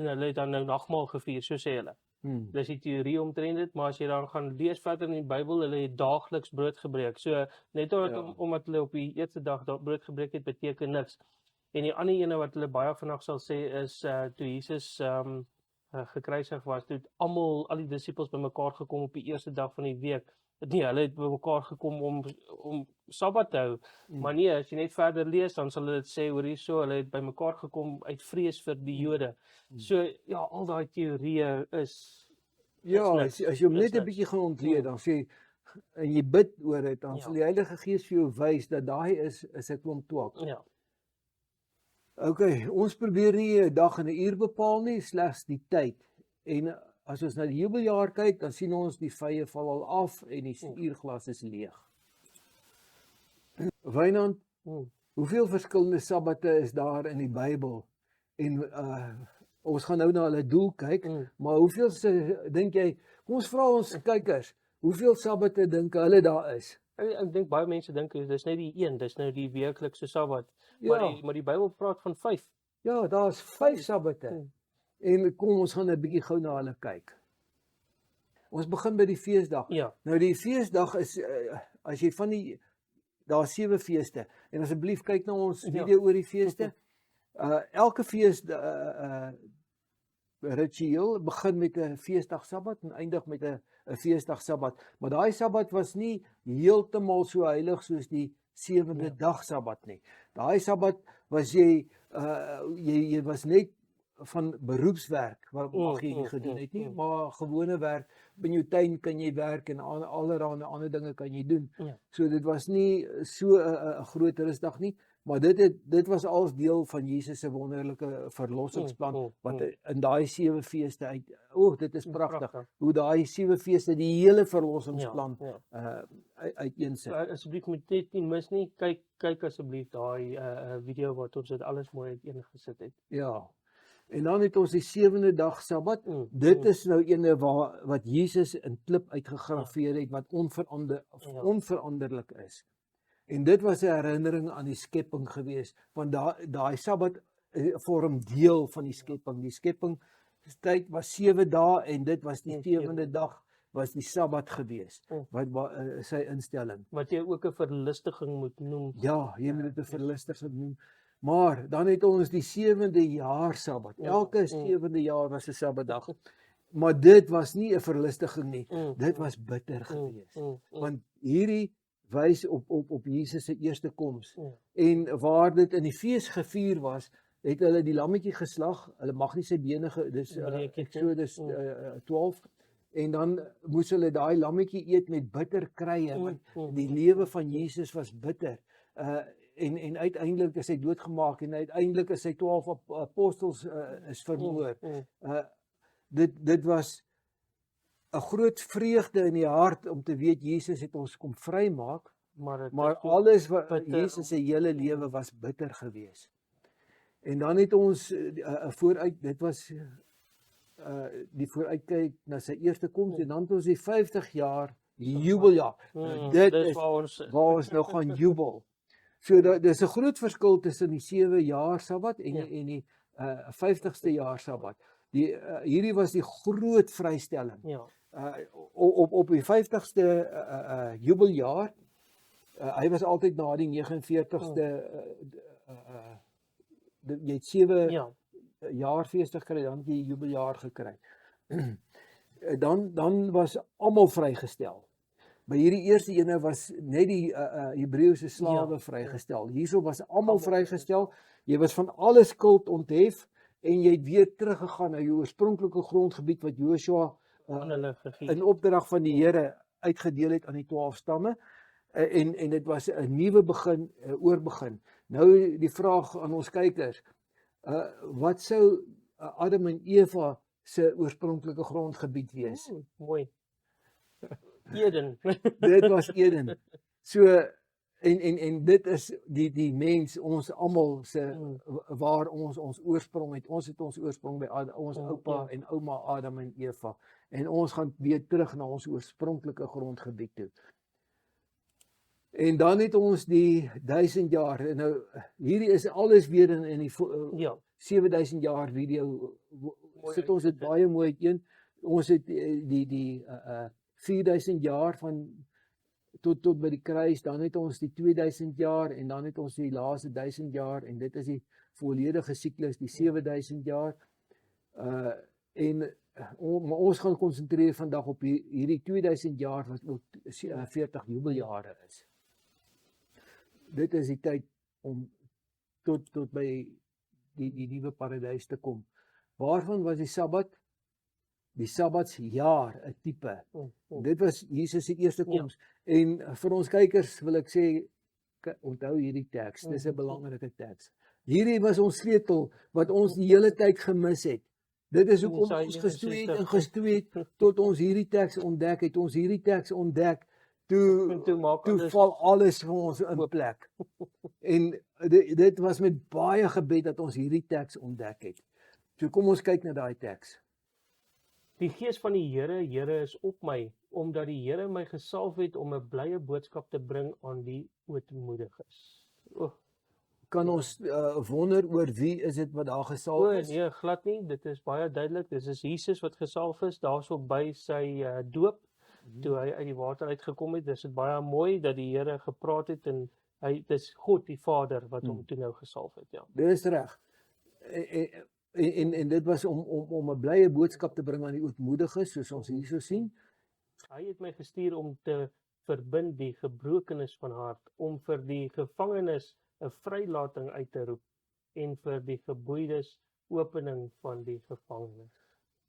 hulle het dan nou nagmaal gevier, so sê hulle. Dis die teorie omtrent dit, maar as jy dan gaan lees verder in die Bybel, hulle het daagliks brood gebreek. So net omdat hulle op die eerste dag brood gebreek het, beteken niks. En die ander ene wat hulle baie vinnig sal sê is toe Jesus gekruisig was, toe het al die disippels bymekaar gekom op die eerste dag van die week. Nee, hulle het bymekaar gekom om Sabbat te hou. Maar nee, as jy net verder lees, dan sal hulle dit sê hoor hierso, hulle het bymekaar gekom uit vrees vir die Jode. So ja, al daai teorieë is as jy hom net 'n bietjie gaan ontleed, dan sê en jy bid oor dit, dan sal die Heilige Gees vir jou wys dat daai is 'n klomp twak. Ja. Okay, ons probeer nie 'n dag en 'n uur bepaal nie, slegs die tyd. En as ons na die jubeljaar kyk, dan sien ons die vye val al af en die uurglas is leeg. Wynand, hoeveel verskillende sabbate is daar in die Bybel? En ons gaan nou na hulle doel kyk, maar hoeveel dink jy, kom ons vra ons kykers, hoeveel sabbate dink hulle daar is? Ek dink baie mense dink dis net die een, dis nou die weeklikse Sabbat. Maar die Bybel praat van 5. Ja, daar's 5 sabbate. En kom ons gaan 'n bietjie gou na hulle kyk. Ons begin by die feesdag. Ja. Nou die feesdag is as jy daar's 7 feeste. En asseblief kyk na ons video oor die feeste. Elke fees ritueel begin met 'n feesdag Sabbat en eindig met 'n feesdag Sabbat. Maar daai Sabbat was nie heeltemal so heilig soos die 7de dag Sabbat nie. Daai Sabbat was jy was net van beroepswerk wat mag jy nie gedoen het nie, maar gewone werk, in jou tuin kan jy werk en allerlei ander dinge kan jy doen. So dit was nie so 'n groot rustdag nie, maar dit was als deel van Jesus se wonderlike verlossingsplan wat in daai 7 feeste uit. Dit is pragtig hoe daai 7 feeste die hele verlossingsplan uiteensit. Asseblief moet net nie mis nie. Kyk asseblief daai video wat ons dit alles mooi uiteengesit het. Ja. En dan het ons die 7de dag Sabbat. Dit is nou ene wat Jesus in klip uitgegrafeer het wat onveranderlik is. En dit was 'n herinnering aan die skepping gewees, want daai Sabbat vorm deel van die skepping. Die skeppingstyd was 7 dae en dit was die 7de dag was die Sabbat gewees, wat sy instelling. Wat jy ook 'n verlustiging moet noem. Ja, jy moet dit 'n verlustiging noem. Maar dan het ons die 7de jaar Sabbat. Elke 7de jaar was 'n Sabbatdag. Maar dit was nie 'n verlustiging nie. Dit was bitter geweest. Want hierdie wys op Jesus se eerste koms. En waar dit in die fees gevier was, het hulle die lammetjie geslag. Hulle mag nie sy bene dis Exodus 12. En dan moes hulle daai lammetjie eet met bitter krye, want die lewe van Jesus was bitter. En uiteindelik is hy doodgemaak en uiteindelik is sy 12 apostels is vermoor. Dit was 'n groot vreugde in die hart om te weet Jesus het ons kom vrymaak, maar alles wat Jesus se hele lewe was bitter geweest. En dan het ons dit was die vooruitkyk na sy eerste koms en dan het ons die 50 jaar jubeljaar. Dit is waar ons nou gaan jubel. So dis 'n groot verskil tussen die 7 jaar Sabbat en die 50ste jaar Sabbat. Hierdie was die groot vrystelling. Op die 50ste jubeljaar, hy was altyd na die 49ste jy het 7 jaar feeste gekry, dan het jy jubeljaar gekry. Dan was almal vrygestel. By hierdie eerste ene was net die Hebreëse slawe vrygestel. Hierso was almal vrygestel. Jy was van alle skuld onthef en jy het weer teruggegaan na jou oorspronklike grondgebied wat Joshua in opdrag van die Here uitgedeel het aan die 12 stamme. En dit was 'n nuwe begin, 'n oorbegin. Nou die vraag aan ons kykers, wat sou Adam en Eva se oorspronklike grondgebied wees? Mooi. Eden. Dit was Eden. So en dit is die mens, ons almal se waar ons oorsprong het. Ons het ons oorsprong by ons oupa en ouma Adam en Eva. En ons gaan weer terug na ons oorspronklike grondgebied toe. En dan het ons die 1000 jaar. En nou hierdie is alles weer in die 7000 jaar video. Sit ons dit baie mooi uiteen. Ons het die 4000 jaar van tot by die kruis, dan het ons die 2000 jaar en dan het ons die laaste 1000 jaar en dit is die volledige siklus, die 7000 jaar. Maar ons gaan konsentreer vandag op hierdie 2000 jaar wat ook 40 jubeljare is. Dit is die tyd om tot by die nuwe paradys te kom. Waarvan was die Sabbat? Die Sabbatsjaar 'n tipe. Dit was Jesus se eerste koms. En vir ons kykers wil ek sê, onthou hierdie teks. Dis 'n belangrike teks. Hierdie was ons sleutel wat ons die hele tyd gemis het. Dit is hoekom ons gestoei het tot ons hierdie teks ontdek het. Ons hierdie teks ontdek, toe val alles vir ons in plek. En dit was met baie gebed dat ons hierdie teks ontdek het. So kom ons kyk na daai teks. Die gees van die Here is op my, omdat die Here my gesalf het om 'n blye boodskap te bring aan die ootmoediges. Kan ons wonder oor wie is dit wat daar gesalf is? Nee, glad nie. Dit is baie duidelik. Dit is Jesus wat gesalf is, daarso by sy doop, toe hy uit die water uitgekom het. Dis baie mooi dat die Here gepraat het en dis God die Vader wat hom toe nou gesalf het, ja. Dis reg. En dit was om 'n blye boodskap te bring aan die ootmoediges, soos ons hierso sien. Hy het my gestuur om te verbind die gebrokenes van hart, om vir die gevangenes 'n vrylating uit te roep en vir die geboeides opening van die gevangenes.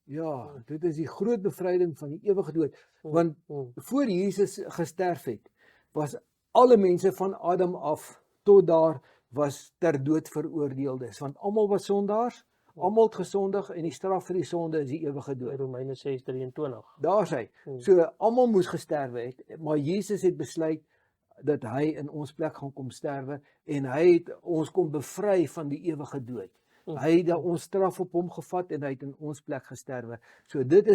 Ja, dit is die groot bevryding van die ewige dood. Want voor Jesus gesterf het, was alle mense van Adam af tot daar was ter dood veroordeeldes. Want almal was sondaars, almal het gesondig en die straf vir die sonde is die ewige dood. Romeine 6:23. Daar's hy. So almal moes gesterwe het, maar Jesus het besluit dat hy in ons plek gaan kom sterwe en hy het ons kom bevry van die ewige dood. Hy het ons straf op hom gevat en hy het in ons plek gesterwe. So dit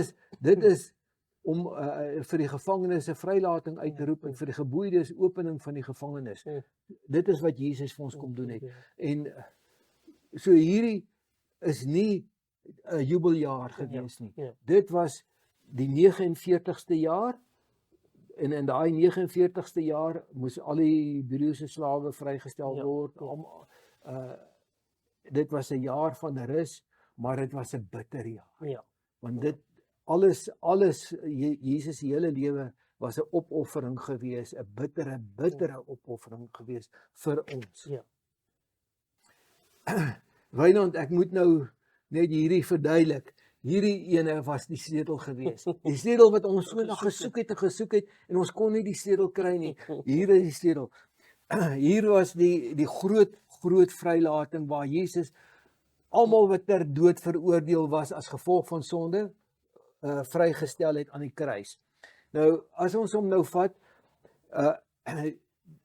is om vir die gevangenes 'n vrylating uit te roep en vir die geboeides opening van die gevangenes. Dit is wat Jesus vir ons kom doen het. En so hierdie is nie 'n jubeljaar gewees nie. Dit was die 49ste jaar, en in daai 49ste jaar moes al die Hebreëse slawe vrygestel word. Dit was 'n jaar van rus, maar dit was 'n bitter jaar. Ja. Want dit alles Jesus se hele lewe was 'n opoffering gewees, 'n bittere opoffering gewees vir ons. Ja. Wynand, ek moet nou net hierdie verduidelik. Hierdie ene was die sleutel gewees. Die sleutel wat ons so nog gesoek het en ons kon nie die sleutel kry nie. Hier is die sleutel. Hier was die groot vrylating waar Jesus almal wat ter dood veroordeel was as gevolg van sonde vrygestel het aan die kruis. Nou as ons hom nou vat,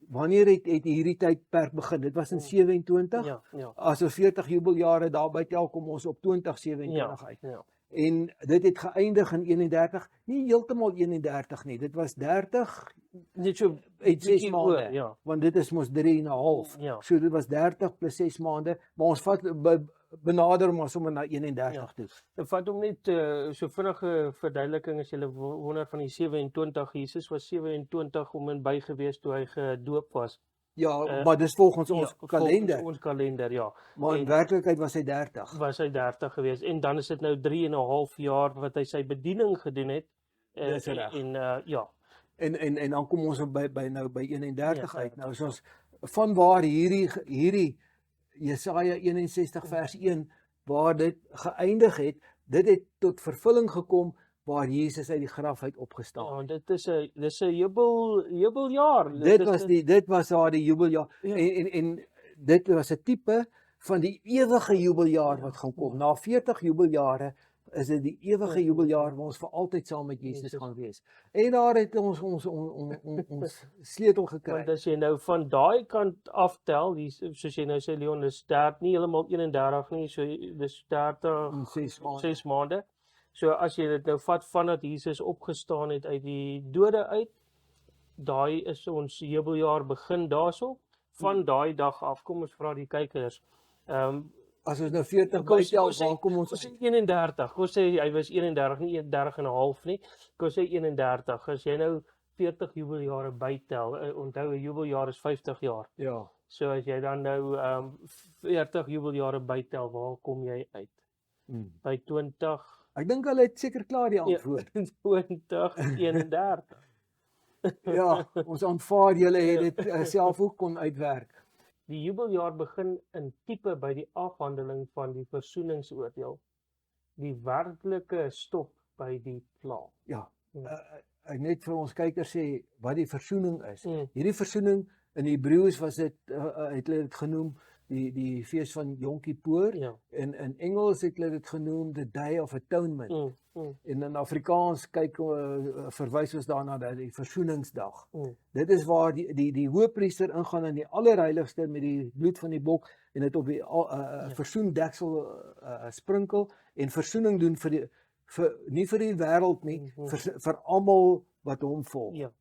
wanneer het hierdie tydperk begin? Dit was in 27. Ja. As ons 40 jubeljare daarby tel, kom ons op 2027 uit. Ja. En dit het geëindig in 31, nie heeltemal 31 nie. Dit was 30 Net so en 6 bietjie maande. oor, ja. Want dit is mos 3 en 'n half. Ja. So dit was 30 plus 6 maande, maar ons vat benader hom sommer na 31 toe. Ek vat hom net so vinnige verduideliking as jy wonder van die 27. Jesus was 27 om en by gewees toe hy gedoop was. Ja, maar dis volgens ons kalender. Ons kalender, ja. Maar in werklikheid was hy 30. Was hy 30 gewees en dan is dit nou 3 en 'n half jaar wat hy sy bediening gedoen het. Dis reg. Ja. En dan kom ons by 31 Ja, uit. Nou as ons vanwaar hierdie Jesaja 61 vers 1 waar dit geëindig het, dit het tot vervulling gekom waar Jesus uit die graf uit opgestaan het. Ja, dis 'n jubeljaar. Dit was daar die jubeljaar. Ja. En dit was 'n tipe van die ewige jubeljaar wat gaan kom. Na 40 jubeljare is dit die ewige jubeljaar waar ons vir altyd saam met Jesus gaan wees. En daar het ons sleutel gekry. Want as jy nou van daai kant aftel, soos jy nou sê Leon, is start nie heeltemal 31 nie, so dis 30 6 maande. So as jy dit nou vat vandat Jesus opgestaan het uit die dode uit, daai is ons jubeljaar begin daarso. Van daai dag af, kom ons vra die kykers. As ons nou 40 bytel, waar kom ons? Kom sê 31. Kom sê hy was 31, nie 30 en 'n half nie. Kom sê 31. As jy nou 40 jubeljare bytel, onthou 'n jubeljaar is 50 jaar. Ja. So as jy dan nou 40 jubeljare bytel, waar kom jy uit? By 20. Ek dink hulle het seker klaar die antwoord. 2031. Ja, ons aanvaar julle het dit self ook kon uitwerk. Die jubeljaar begin in tipe by die afhandeling van die versoeningsoordeel. Die werklike stop by die klaar. Ja. Ek net vir ons kykers sê wat die versoening is. Hierdie versoening in Hebreëus was dit het hulle dit genoem die fees van Yom Kippur. Ja. En in Engels het hulle dit genoem the Day of Atonement. En in Afrikaans verwys ons daarna dat die versoeningsdag. Dit is waar die hoëpriester ingaan in die allerheiligste met die bloed van die bok en dit op die versoendeksel sprinkel en versoening doen nie vir die wêreld nie, vir almal wat hom volg. Ja.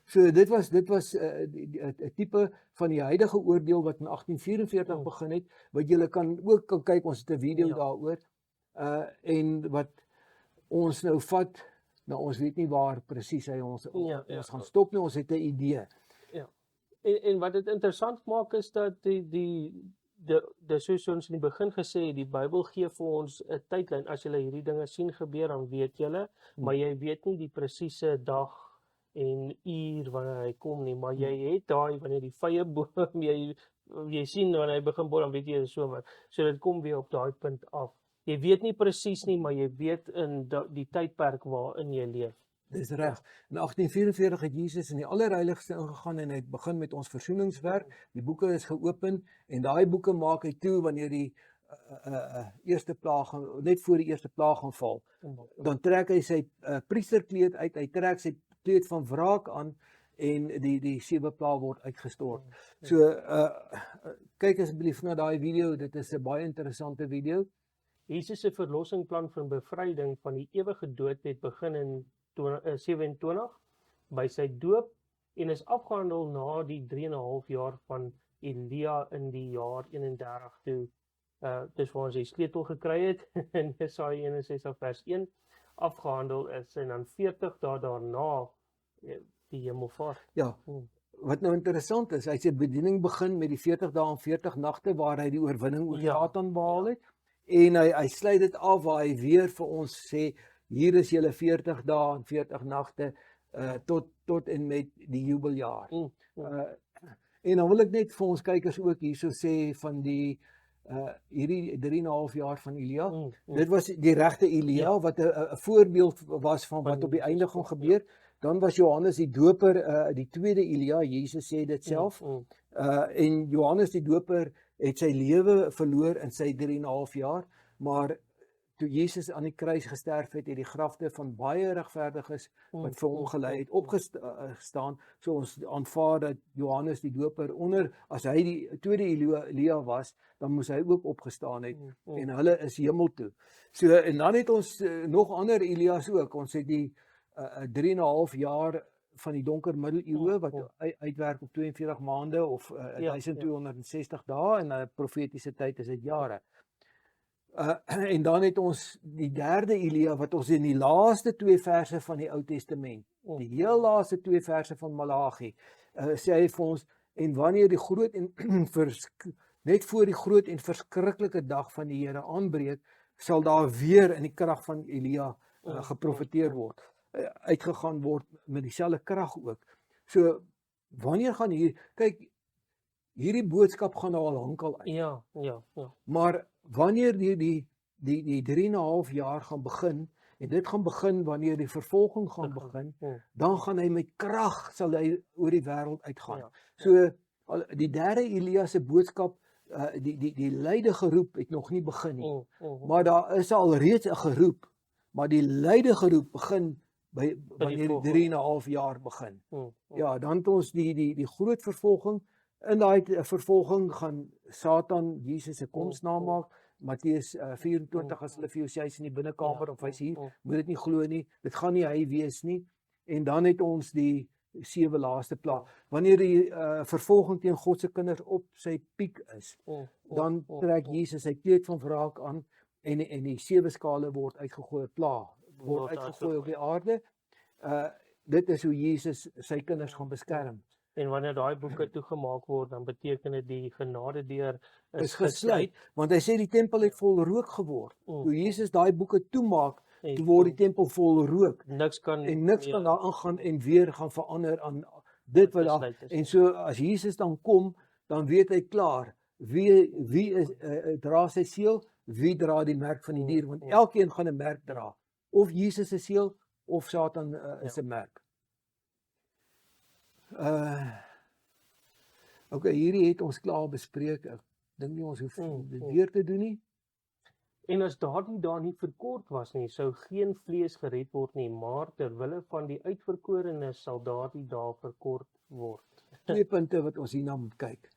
So dit was 'n tipe van die huidige oordeel wat in 1844 begin het, wat julle kan kyk, ons het 'n video daaroor. En wat ons nou vat, nou ons weet nie waar presies hy ons gaan stop nie, ons het 'n idee. Ja. En wat dit interessant maak is dat dis soos ons in die begin gesê het, die Bybel gee vir ons 'n tydlyn. As jy hierdie dinge sien gebeur, dan weet jy, maar jy weet nie die presiese dag en uur wanneer hy kom nie, maar jy het daai wanneer die vye boom jy sien wanneer hy begin bor, dan weet jy dis somer. So dit kom weer op daai punt af. Jy weet nie presies nie, maar jy weet in die tydperk waarin jy leef. Dis reg. In 1844 het Jesus in die allerheiligste ingegaan en hy het begin met ons versoeningswerk. Die boeke is geopen en daai boeke maak hy toe wanneer die eerste plaag, net voor die eerste plaag gaan val. Dan trek hy sy priesterkleed uit, hy trek sy kleed van wraak aan en die 7 plaag word uitgestort. So kyk asseblief na daai video, dit is 'n baie interessante video. Jesus se verlossingplan van bevryding van die ewige dood het begin in 27 by sy doop en is afgehandel na die 3 en 'n half jaar van Elia in die jaar 31 toe dis waar ons die sleutel gekry het in Jesaja 61 vers 1. afgehandel is en dan 40 dae daarna die hemelvaart. Ja. Wat nou interessant is, hy het sy bediening begin met die 40 dae en 40 nagte waar hy die oorwinning oor Satan behaal het. En hy sluit dit af waar hy weer vir ons sê, hier is julle 40 dae en 40 nagte tot en met die jubeljaar. En dan wil ek net vir ons kykers ook hierso sê van die hierdie 3,5 jaar van Elia. Dit was die regte Elia wat 'n voorbeeld was van wat op die einde gaan gebeur. Dan was Johannes die Doper die tweede Elia, Jesus sê dit self. En Johannes die Doper het sy lewe verloor in sy 3,5 jaar, maar toe Jesus aan die kruis gesterf het, het die grafte van baie regverdiges wat vir hom gelei het opgestaan. So ons aanvaar dat Johannes die Doper as hy die tweede Elia was, dan moes hy ook opgestaan het en hulle is hemel toe. So en dan het ons nog ander Elias ook. Ons het die 3,5 jaar van die donker middeleeue wat uitwerk op 42 maande of 1260 dae en 'n profetiese tyd is dit jare. En dan het ons die derde Elia wat ons in die laaste 2 verse van die Ou Testament, die heel laaste 2 verse van Maleagi, sê hy vir ons, en wanneer die groot en net voor die groot en verskriklike dag van die Here aanbreek, sal daar weer in die krag van Elia geprofeteer word, uitgegaan word met dieselfde krag ook. So wanneer gaan kyk, hierdie boodskap gaan nou al lankal uit. Ja. Maar wanneer die 3,5 jaar gaan begin, en dit gaan begin wanneer die vervolging gaan begin, dan gaan hy met krag sal hy oor die wêreld uitgaan. So die derde Elia se boodskap, die luide geroep het nog nie begin nie. Maar daar is al reeds 'n geroep, maar die luide geroep begin wanneer die 3,5 jaar begin. Ja, dan het ons die groot vervolging. In daai vervolging gaan Satan Jesus se koms namaak. Matteus 24, as hulle vir jou sê hy's in die binnekamer of hy's hier, moet dit nie glo nie. Dit gaan nie hy wees nie. En dan het ons die 7 laaste plaag. Wanneer die vervolging teen God se kinders op sy piek is, dan trek Jesus sy kleed van wraak aan en die 7 skale word uitgegooi, word uitgegooi op die aarde. Dit is hoe Jesus sy kinders gaan beskerm. En wanneer daai boeke toegemaak word, dan beteken dit die genadedeur is gesluit, want hy sê die tempel het vol rook geword. Toe Jesus daai boeke toemaak, toe word die tempel vol rook. Niks kan daar ingaan en weer gaan verander aan dit wat daar. En so as Jesus dan kom, dan weet hy klaar wie is dra sy seël, wie dra die merk van die dier, want elkeen gaan 'n merk dra. Of Jesus se seël of Satan is 'n merk. Okay, hierdie het ons klaar bespreek. Ek dink nie ons hoef dit weer te doen nie. En as daardie dae nie verkort was nie, sou geen vlees gered word nie, maar terwille van die uitverkorenes sal daardie dae verkort word. 2 punte wat ons hierna moet kyk.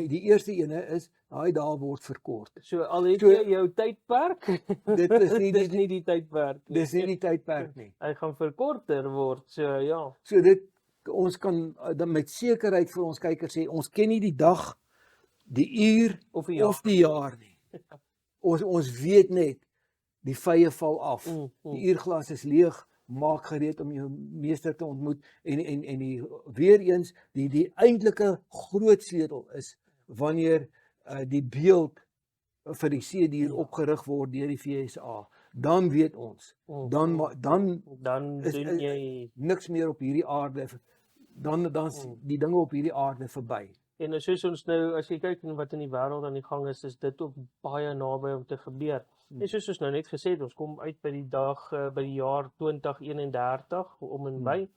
Die eerste ene is, daai dae word verkort. So al het jy jou tydperk, dit is nie die tydperk nie. Dis nie die tydperk nie. Hy gaan verkorter word, so ja. So ons kan dan met sekerheid vir ons kykers sê, ons ken nie die dag, die uur of die jaar nie. Ons weet net, die vye val af. Die uurglas is leeg, maak gereed om jou meester te ontmoet. En die weer eens, die eintlike groot sleutel is, wanneer die beeld vir die seedier opgerig word deur die FSA. Dan weet ons, dan is jy niks meer op hierdie aarde, dan die dinge op hierdie aarde verby. En soos ons nou, as jy kyk wat in die wêreld aan die gang is dit ook baie naby om te gebeur. En soos ons nou net gesê het, ons kom uit by die dag, by die jaar 2031, om en by.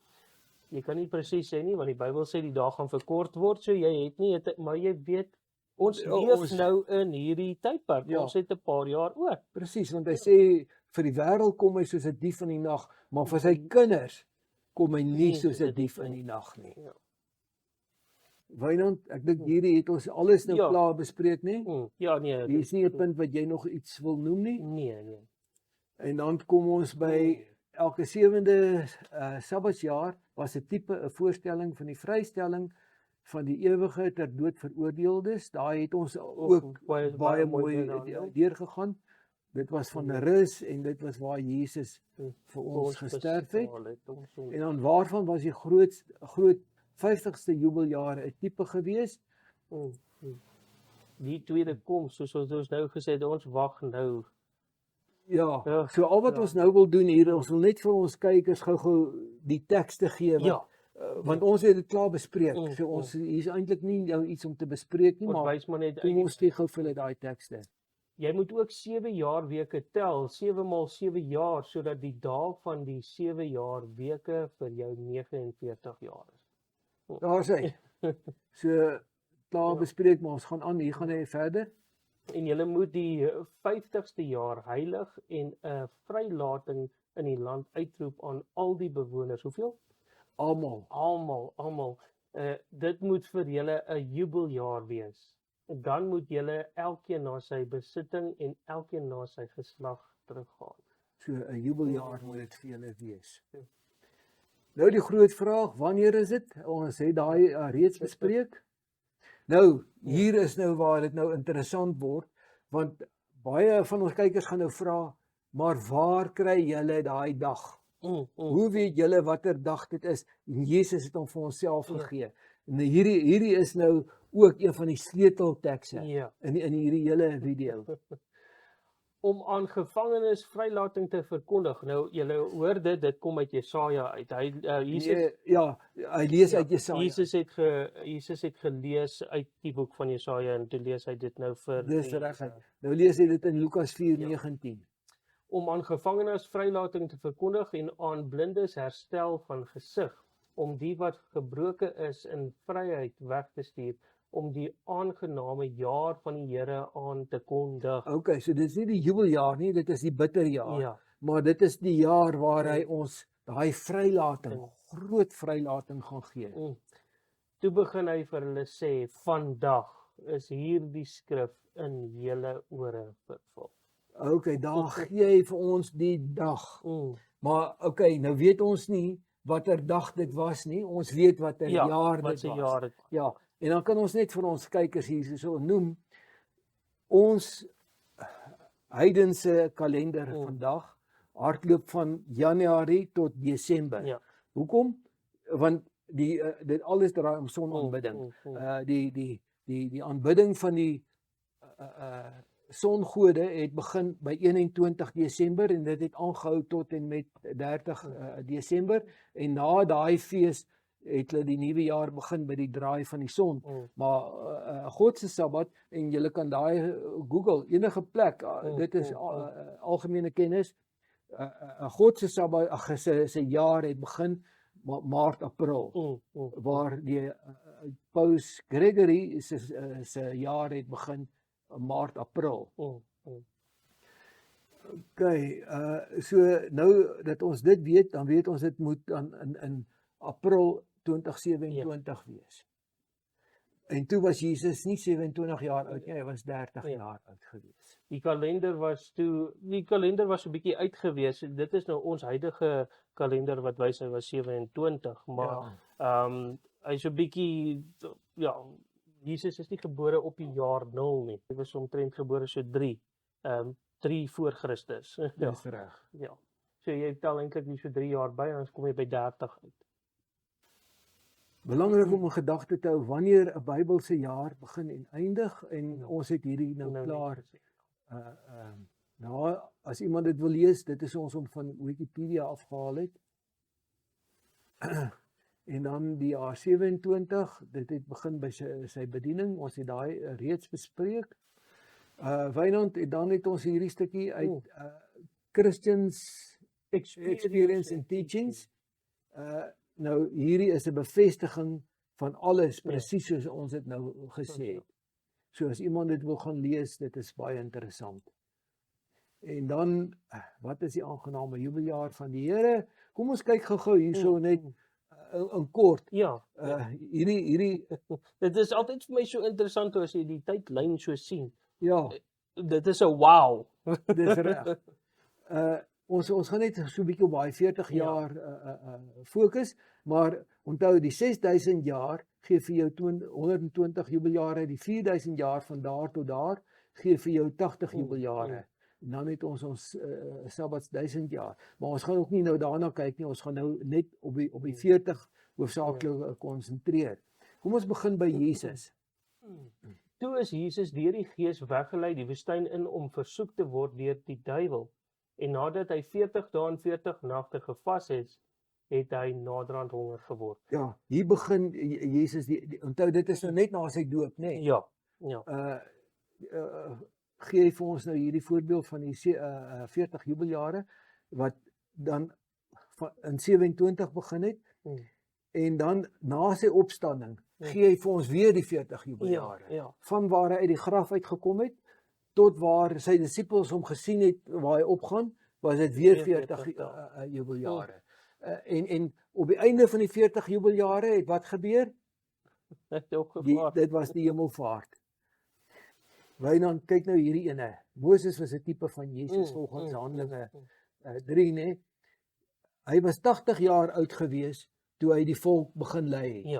Jy kan nie presies sê nie, want die Bybel sê die dag gaan verkort word, so jy het nie, maar jy weet, ons leef nou in hierdie tydperk, ons het 'n paar jaar oor. Presies, want hy sê, vir die wêreld kom hy soos 'n dief in die nag, maar vir sy kinders kom hy nie soos 'n dief in die nag nie. Wynand, ek dink hierdie het ons alles nou klaar bespreek, nie? Ja, nee. Hier is nie 'n punt wat jy nog iets wil noem nie? Nee. En dan kom ons by elke 7de Sabbatsjaar was 'n tipe 'n voorstelling van die vrystelling van die ewige ter dood veroordeeldes. Daar het ons ook baie mooi deurgegaan. Dit was van 'n Ja. rus en dit was waar Jesus vir ons gesterf het. En dan waarvan was die groot 50ste jubeljaar 'n tipe gewees? Die tweede koms, soos ons nou gesê het, ons wag nou. Ja, Ja, so al wat ja. ons nou wil doen hier, ons wil net vir ons kykers gou-gou die tekste gee Ja, want ons het dit klaar bespreek. Mm, So ons hier's eintlik nie nou iets om te bespreek nie, ons maar wys maar net kom ons steek gou vir hulle daai tekste. jy moet ook 7 jaarweke tel, 7 maal 7 jaar, sodat die dae van die 7 jaar weke vir jou 49 jaar is. Daar's hy. So klaar Ja. bespreek, maar ons gaan aan, hier gaan hy verder. En julle moet die 50ste jaar heilig en 'n vrylating in die land uitroep aan al die bewoners. Hoeveel? Almal. Almal. Dit moet vir julle 'n jubeljaar wees. En dan moet julle elkeen na sy besitting en elkeen na sy geslag teruggaan. So 'n jubeljaar moet dit vir julle wees. Nou die groot vraag, wanneer is dit? Ons het daai reeds bespreek. Nou, hier is nou waar dit nou interessant word, want baie van ons kykers gaan nou vra, maar waar kry julle daai dag? Hoe weet julle watter dag dit is? En Jesus het hom vir onsself gegee. En hierdie is nou ook een van die sleuteltekste Ja. in hierdie hele video. Om aan gevangenes vrylating te verkondig. Nou julle hoor dit kom uit Jesaja uit. Jesus Hy lees uit Jesaja. Jesus het gelees uit die boek van Jesaja en toe lees hy dit nou vir Dis reg. Nou lees hy dit in Lukas 4:19. Om aan gevangenes vrylating te verkondig en aan blindes herstel van gesig, om die wat gebroken is in vryheid weg te stuur, om die aangename jaar van die Here aan te kondig. Okay, so dit is nie die jubeljaar nie, dit is die bitterjaar. Ja. Maar dit is die jaar waar hy ons daai vrylating, groot vrylating gaan gee. Toe begin hy vir hulle sê, vandag is hierdie skrif in julle ore vervul. Okay, daar gee hy vir ons die dag. Maar okay, nou weet ons nie watter dag dit was nie. Ons weet watter jaar dit was. Ja, en dan kan ons net vir ons kykers hier so noem. Ons heidense kalender vandag hardloop van Januarie tot Desember. Ja. Hoekom? Want dit alles draai om sonaanbidding. Die aanbidding van die songode het begin by 21 Desember en dit het aangehou tot en met 30 Desember en na daai fees het hulle die nuwe jaar begin by die draai van die son. Maar God se Sabbat, en julle kan daai Google enige plek, dit is algemene kennis. God se Sabbat, se jaar het begin Maart, April, waar die Paus Gregory se jaar het begin Maart, April. Okay, so nou dat ons dit weet, dan weet ons dit moet dan in April 2027 wees. En toe was Jesus nie 27 jaar oud nie, hy was 30 jaar oud gewees. Die kalender was 'n bietjie uit gewees. Dit is nou ons huidige kalender wat wys hy was 27, maar hy's 'n bietjie Jesus is nie gebore op die jaar 0 nie. Hy was omtrent gebore so 3 voor Christus. Dis reg. Ja. So jy tel eintlik nie so 3 jaar by, dan kom jy by 30 uit. Belangrik om 'n gedagte te hou wanneer 'n Bybelse jaar begin en eindig, en ons het hierdie nou klaar. Nou as iemand dit wil lees, dit is ons om van Wikipedia afgehaal het. En dan die jaar 27, dit het begin by sy bediening, ons het daai reeds bespreek. Wynand, en dan het ons hierdie stukkie uit Christians Experience and Teachings. Nou hierdie is 'n bevestiging van alles presies soos ons dit nou gesê het. So as iemand dit wil gaan lees, dit is baie interessant. En dan, wat is die aangename jubeljaar van die Here? Kom ons kyk gou-gou hierso net in kort. Ja. Hierdie Dit is altyd vir my so interessant as jy die tydlyn so sien. Ja. Dit is 'n wow. Dis reg. Ons gaan net so 'n bietjie op daai 40 jaar fokus, maar onthou die 6000 jaar gee vir jou 120 jubeljare, die 4000 jaar van daar tot daar gee vir jou 80 jubeljare. dan het ons Sabbats 1000 jaar. Maar ons gaan ook nie nou daarna kyk nie, ons gaan nou net op die 40 hoofsaaklik konsentreer. Kom ons begin by Jesus. Toe is Jesus deur die Gees weggelei die woestyn in om versoek te word deur die duiwel. En nadat hy 40 dae en 40 nagte gevas het hy naderhand honger geword. Ja, hier begin Jesus, onthou dit is nou net na sy doop, né? Ja. Gee hy vir ons nou hierdie voorbeeld van die 40 jubeljare, wat dan in 27 begin het, en dan na sy opstanding, gee hy vir ons weer die 40 jubeljare. Van waar hy uit die graf uitgekom het, tot waar sy disippels hom gesien het, waar hy opgaan, was dit weer 40 jubeljare. En op die einde van die 40 jubeljare het wat gebeur? Dit was die hemelvaart. Wynand, kyk nou hierdie ene. Moses was 'n tipe van Jesus volgens Handelinge 3, né? Hy was 80 jaar oud gewees toe hy die volk begin lei het.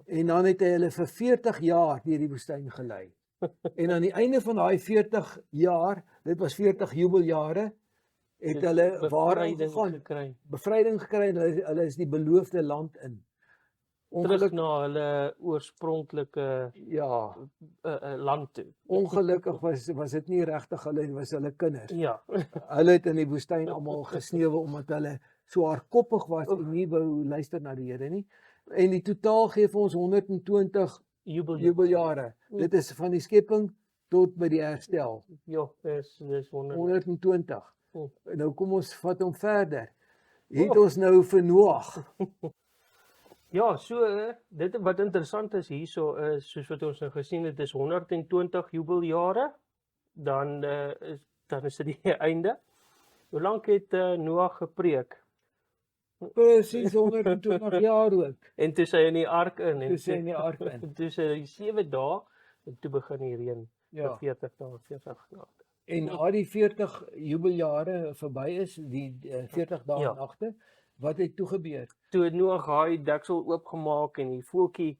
En dan het hy hulle vir 40 jaar deur die woestyn gelei. En aan die einde van daai 40 jaar, dit was 40 jubeljare, het hulle bevryding gekry en hulle is die beloofde land in. Terug na hulle oorspronklike land toe. Ongelukkig was dit nie regtig hulle, was hulle kinders. Ja. Hulle het in die woestyn almal gesneeuwe omdat hulle so hardkoppig was en nie wou luister na die Here nie. En die totaal gee vir ons 120 jubeljare. Dit is van die skepping tot by die herstel. Ja, dis 120. Nou kom ons vat hom verder. Het ons nou vir Noag. Ja, so dit wat interessant is hierso is, soos wat ons nou gesien het, is 120 jubeljare, dan is dit die einde. Hoe lank het Noag gepreek? Presies 120 jaar ook. En toe sy in die ark in. Toe sy 7 dae, en toe begin die reën. 40 dae, 40 nagte. En na die 40 jubeljare verby is, die 40 dae en nagte, wat het toe gebeur? Toe het Noag hy deksel oopgemaak en die voeltjie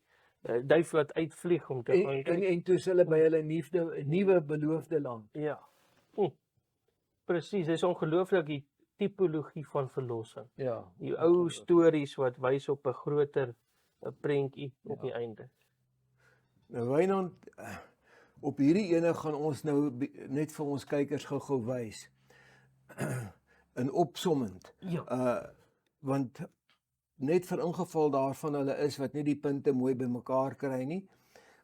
duif wat uitvlieg om te gaan. En toe is hulle by hulle nuwe beloofde land. Ja. Presies, dit is ongelooflik die tipologie van verlossing. Ja. Die ou stories wat wys op 'n groter prentjie op die einde. Nou Wynand, op hierdie ene gaan ons nou net vir ons kykers gou-gou wys. In opsommend. Want net vir ingeval daarvan hulle is wat nie die punte mooi bymekaar kry nie.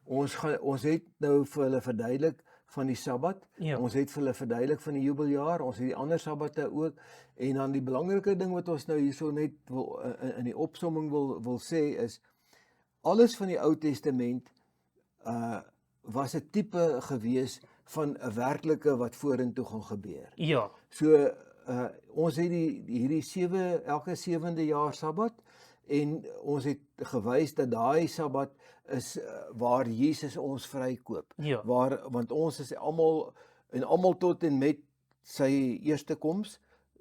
Ons het nou vir hulle verduidelik van die Sabbat. Ons het vir hulle verduidelik van die jubeljaar. Ons het die ander Sabbatte ook. En dan die belangrike ding wat ons nou hierso net wil, in die opsomming wil sê is, alles van die Ou Testament was 'n tipe gewees van 'n werklike wat vorentoe gaan gebeur. Ja. So ons het hierdie elke 7de jaar Sabbat, en ons het gewys dat daai Sabbat is waar Jesus ons vrykoop. Ja. Want ons is almal tot en met sy eerste koms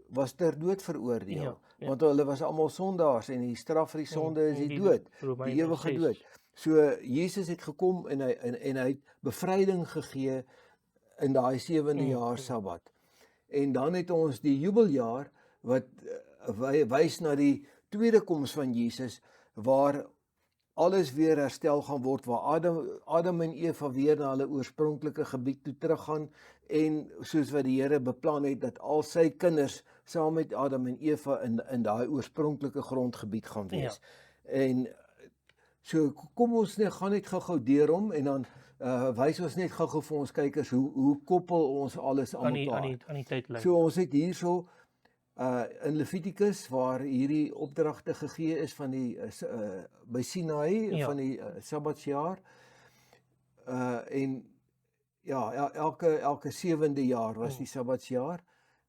was ter dood veroordeel. Want hulle was almal sondaars en die straf vir die sonde is die dood, die ewige dood. So Jesus het gekom en hy het bevryding gegee in daai 7de jaar Sabbat. En dan het ons die jubeljaar wat wys na die tweede koms van Jesus, waar alles weer herstel gaan word, waar Adam en Eva weer na hulle oorspronklike gebied toe teruggaan, en soos wat die Here beplan het, dat al sy kinders saam met Adam en Eva in daai oorspronklike grondgebied gaan wees. En so kom ons gaan net gou-gou deur hom, en dan wys ons net gou-gou vir ons kykers hoe koppel ons alles aan mekaar. Aan die tydlyn. So ons het hierso in Levitikus waar hierdie opdragte gegee is van die by Sinai van die Sabbatsjaar, en ja, elke 7de jaar was die Sabbatsjaar,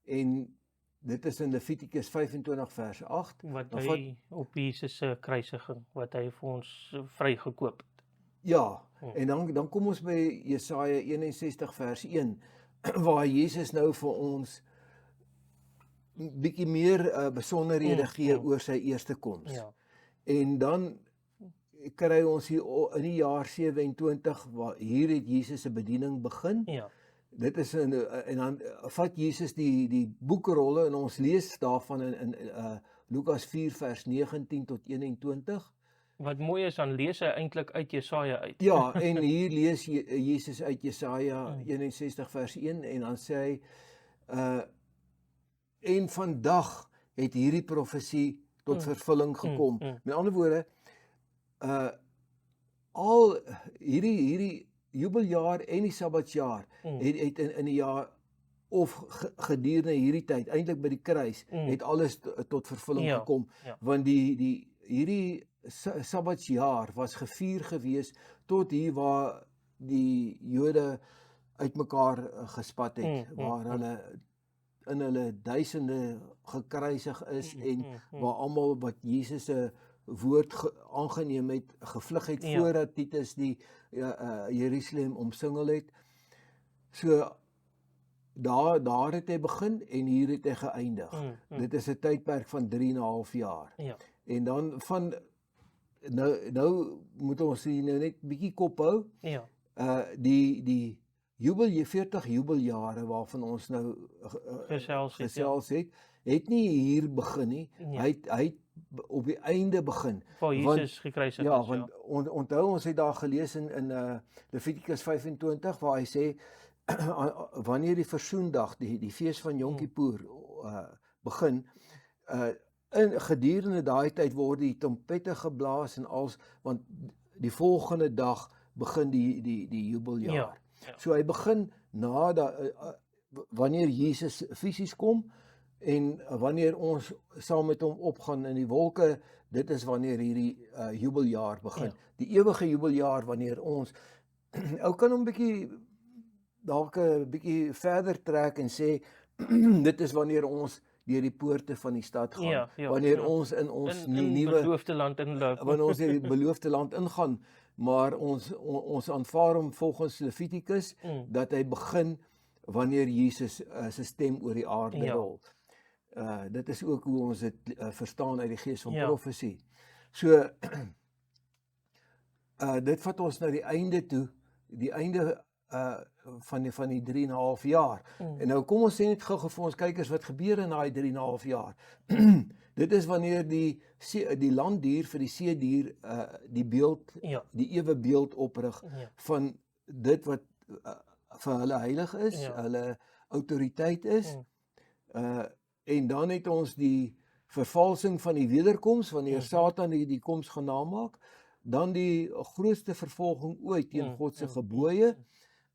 en dit is in Levitikus 25 vers 8 wat hy op Jesus se kruisiging wat hy vir ons vrygekoop het. Ja, en dan kom ons by Jesaja 61 vers 1 waar Jesus nou vir ons bietjie meer besonderhede gee oor sy eerste koms. Ja. En dan kry ons hier in die jaar 27 waar hier het Jesus se bediening begin. Ja. dit is en dan vat Jesus die boekrolle en ons lees daarvan in Lukas 4 vers 19 tot 21. Wat mooi is, dan lees hy eintlik uit Jesaja uit. Ja, en hier lees Jesus uit Jesaja 61 vers 1 en dan sê hy en vandag het hierdie profesie tot vervulling gekom. Met ander woorde, al hierdie jubeljaar en die Sabbatsjaar het in die jaar of gedurende hierdie tyd, eintlik by die kruis, het alles tot vervulling gekom, want hierdie Sabbatsjaar was gevier gewees tot hier waar die Jode uitmekaar gespat het, waar hulle in hulle duisende gekruisig is en waar almal wat Jesus se woord aangeneem het, gevlug het voordat Titus die Jerusalem omsingel het. So daar het hy begin en hier het hy geëindig. Dit is 'n tydperk van 3,5 jaar. En dan van nou moet ons hier nou net bietjie kop hou. Die 40 jubeljare waarvan ons nou gesels het nie hier begin nie. Hy het op die einde begin. Waar Jesus gekruisig is. Want onthou ons het daar gelees in Levitikus 25 waar hy sê wanneer die versoendag, die fees van Yom Kippur begin, in gedurende daai tyd word die trompette geblaas en als, want die volgende dag begin die jubeljaar. So hy begin wanneer Jesus fisies kom en wanneer ons saam met hom opgaan in die wolke, dit is wanneer hierdie jubeljaar begin. Die ewige jubeljaar wanneer ons ou kan hom dalk 'n bietjie verder trek en sê dit is wanneer ons deur die poorte van die stad gaan, wanneer ons in ons nuwe beloofde land inloop, wanneer ons in die beloofde land ingaan, maar ons aanvaar hom volgens Levitikus dat hy begin wanneer Jesus se stem oor die aarde rol. Dit is ook hoe ons dit verstaan uit die gees van profesie. So dit vat ons na die einde toe, die einde van die 3,5 jaar. En nou kom ons sê net gou vir ons kykers wat gebeur in daai 3,5 jaar. Dit is wanneer die landdier vir die seedier die beeld, die ewe beeld oprig van dit wat vir hulle heilig is, hulle autoriteit is. En dan het ons die vervalsing van die wederkoms, wanneer Satan die koms gaan namaak, dan die grootste vervolging ooit teen God se gebooie.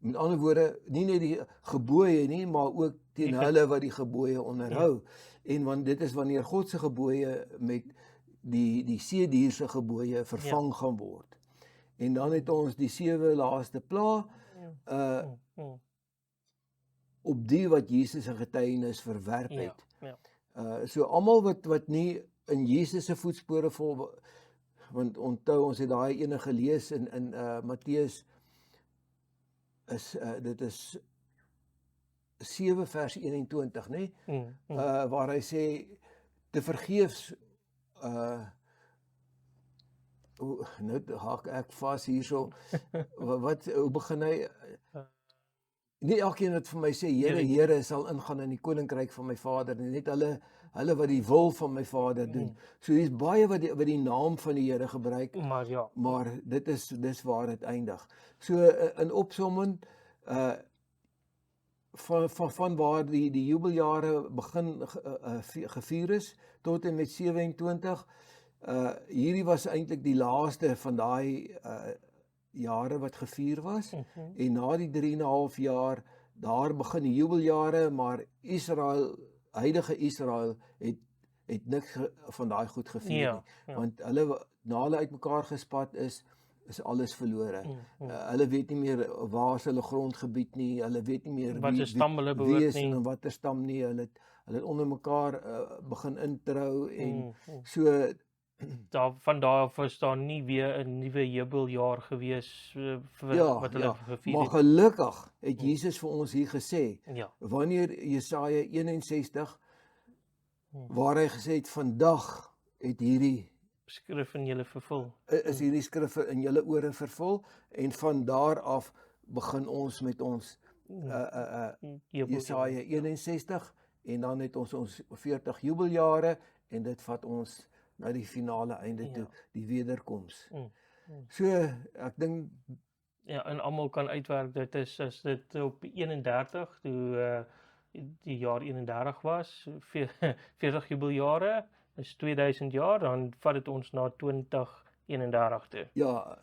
Met ander woorde, nie net die gebooie nie, maar ook teen hulle wat die gebooie onderhou. En want dit is wanneer God se gebooie met die seedier se gebooie vervang gaan word. En dan het ons die 7 laaste pla op die wat Jesus se getuienis verwerp het. So almal wat nie in Jesus se voetspore volg, want onthou ons het daai ene gelees in Matteus dit is 7 vers 21, nê? Waar hy sê te vergeefs nou haak ek vas hierso. Hoe begin hy? Nie elkeen wat vir my sê Here, Here sal ingaan in die koninkryk van my Vader, net hulle wat die wil van my Vader doen. So hier's baie wat die naam van die Here gebruik, maar dis waar dit eindig. So in opsomming van waar die jubeljare begin gevier is tot en met 27, hierdie was eintlik die laaste van daai jare wat gevier was, en na die 3,5 jaar, daar begin die jubeljare, maar Israel, huidige Israel, het niks van daai goed gevier nie, want na hulle uitmekaar gespat is alles verlore. Hulle weet nie meer waar is hulle grondgebied nie, hulle weet nie meer wie is en watter stam nie, hulle het onder mekaar begin introu en so van daar af is daar nie weer 'n nuwe jubeljaar gewees wat hulle gevier het. Maar gelukkig het Jesus vir ons hier gesê, wanneer Jesaja 61, waar hy gesê het, vandag het hierdie skrif in julle vervul. Is hierdie skrif in julle ore vervul, en van daar af begin ons met ons Jesaja 61 en dan het ons 40 jubeljare en dit vat ons na die finale einde toe, die wederkoms. So ek dink Ja, en almal kan uitwerk dit is as dit op 31 toe die jaar 31 was, 40 jubeljare is 2000 jaar, dan vat dit ons na 2031 toe. ja,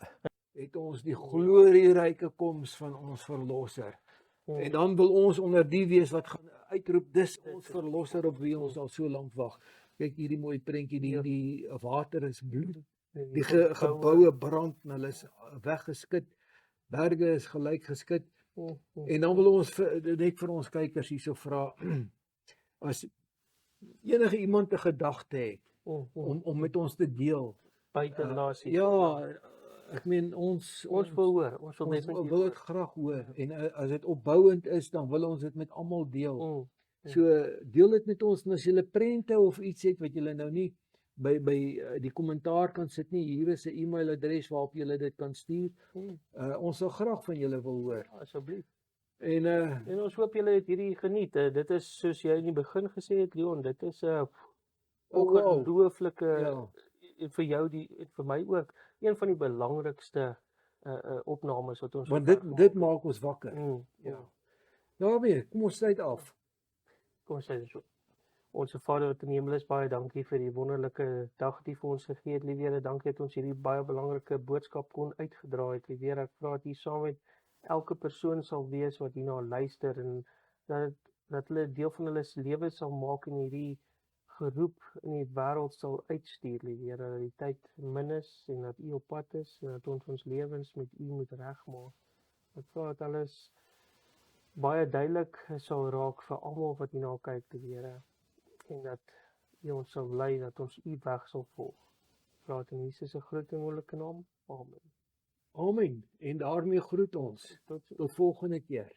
het ons die glorieryke koms van ons verlosser. En dan wil ons onder die wees wat gaan uitroep, dis ons verlosser op wie ons al so lank wag. Kyk hierdie mooi prentjie, die water is bloed. Die geboue brand en hulle is weggeskit. Berge is gelyk geskit. En dan wil ons net vir ons kykers hierso vra, as enige iemand 'n gedagte het om met ons te deel. Buite nasie. Ja, ek meen ons wil hoor, ons wil ons definitief wil dit graag hoor. En as dit opbouend is, dan wil ons dit met almal deel. So deel dit met ons, en as jy 'n prente of iets het wat jy nou nie by die kommentaar kan sit nie, hier is 'n e-mailadres waarop jy dit kan stuur. Ons sal graag van julle wil hoor. Asseblief. En ons hoop julle het hierdie geniet. Dit is soos jy in die begin gesê het, Leon, dit is 'n ongelooflike vir jou vir my ook een van die belangrikste opnames wat ons want dit maak ons wakker. Daarmee, kom ons sluit af. Kom ons sê dit so. Onse Vader wat in die hemel is, baie dankie vir die wonderlike dag wat U vir ons gegee het, Liewe. Dankie dat ons hierdie baie belangrike boodskap kon uitgedra het, Liewe. Ek vra dat U saam met elke persoon sal wees wat hierna luister en dat hulle deel van hulle lewe sal maak en hierdie geroep in die wêreld sal uitstuur, Liewe. Dat die tyd min is en dat U op pad is en dat ons lewens met U moet regmaak. Ek vra dat alles baie duidelik sal raak vir almal wat hierna kyk, Liewe. En dat U ons sal lei, dat ons U weg sal volg. Vra dit in Jesus se groot en wonderlike naam. Amen. Amen. En daarmee groet ons. Tot volgende keer.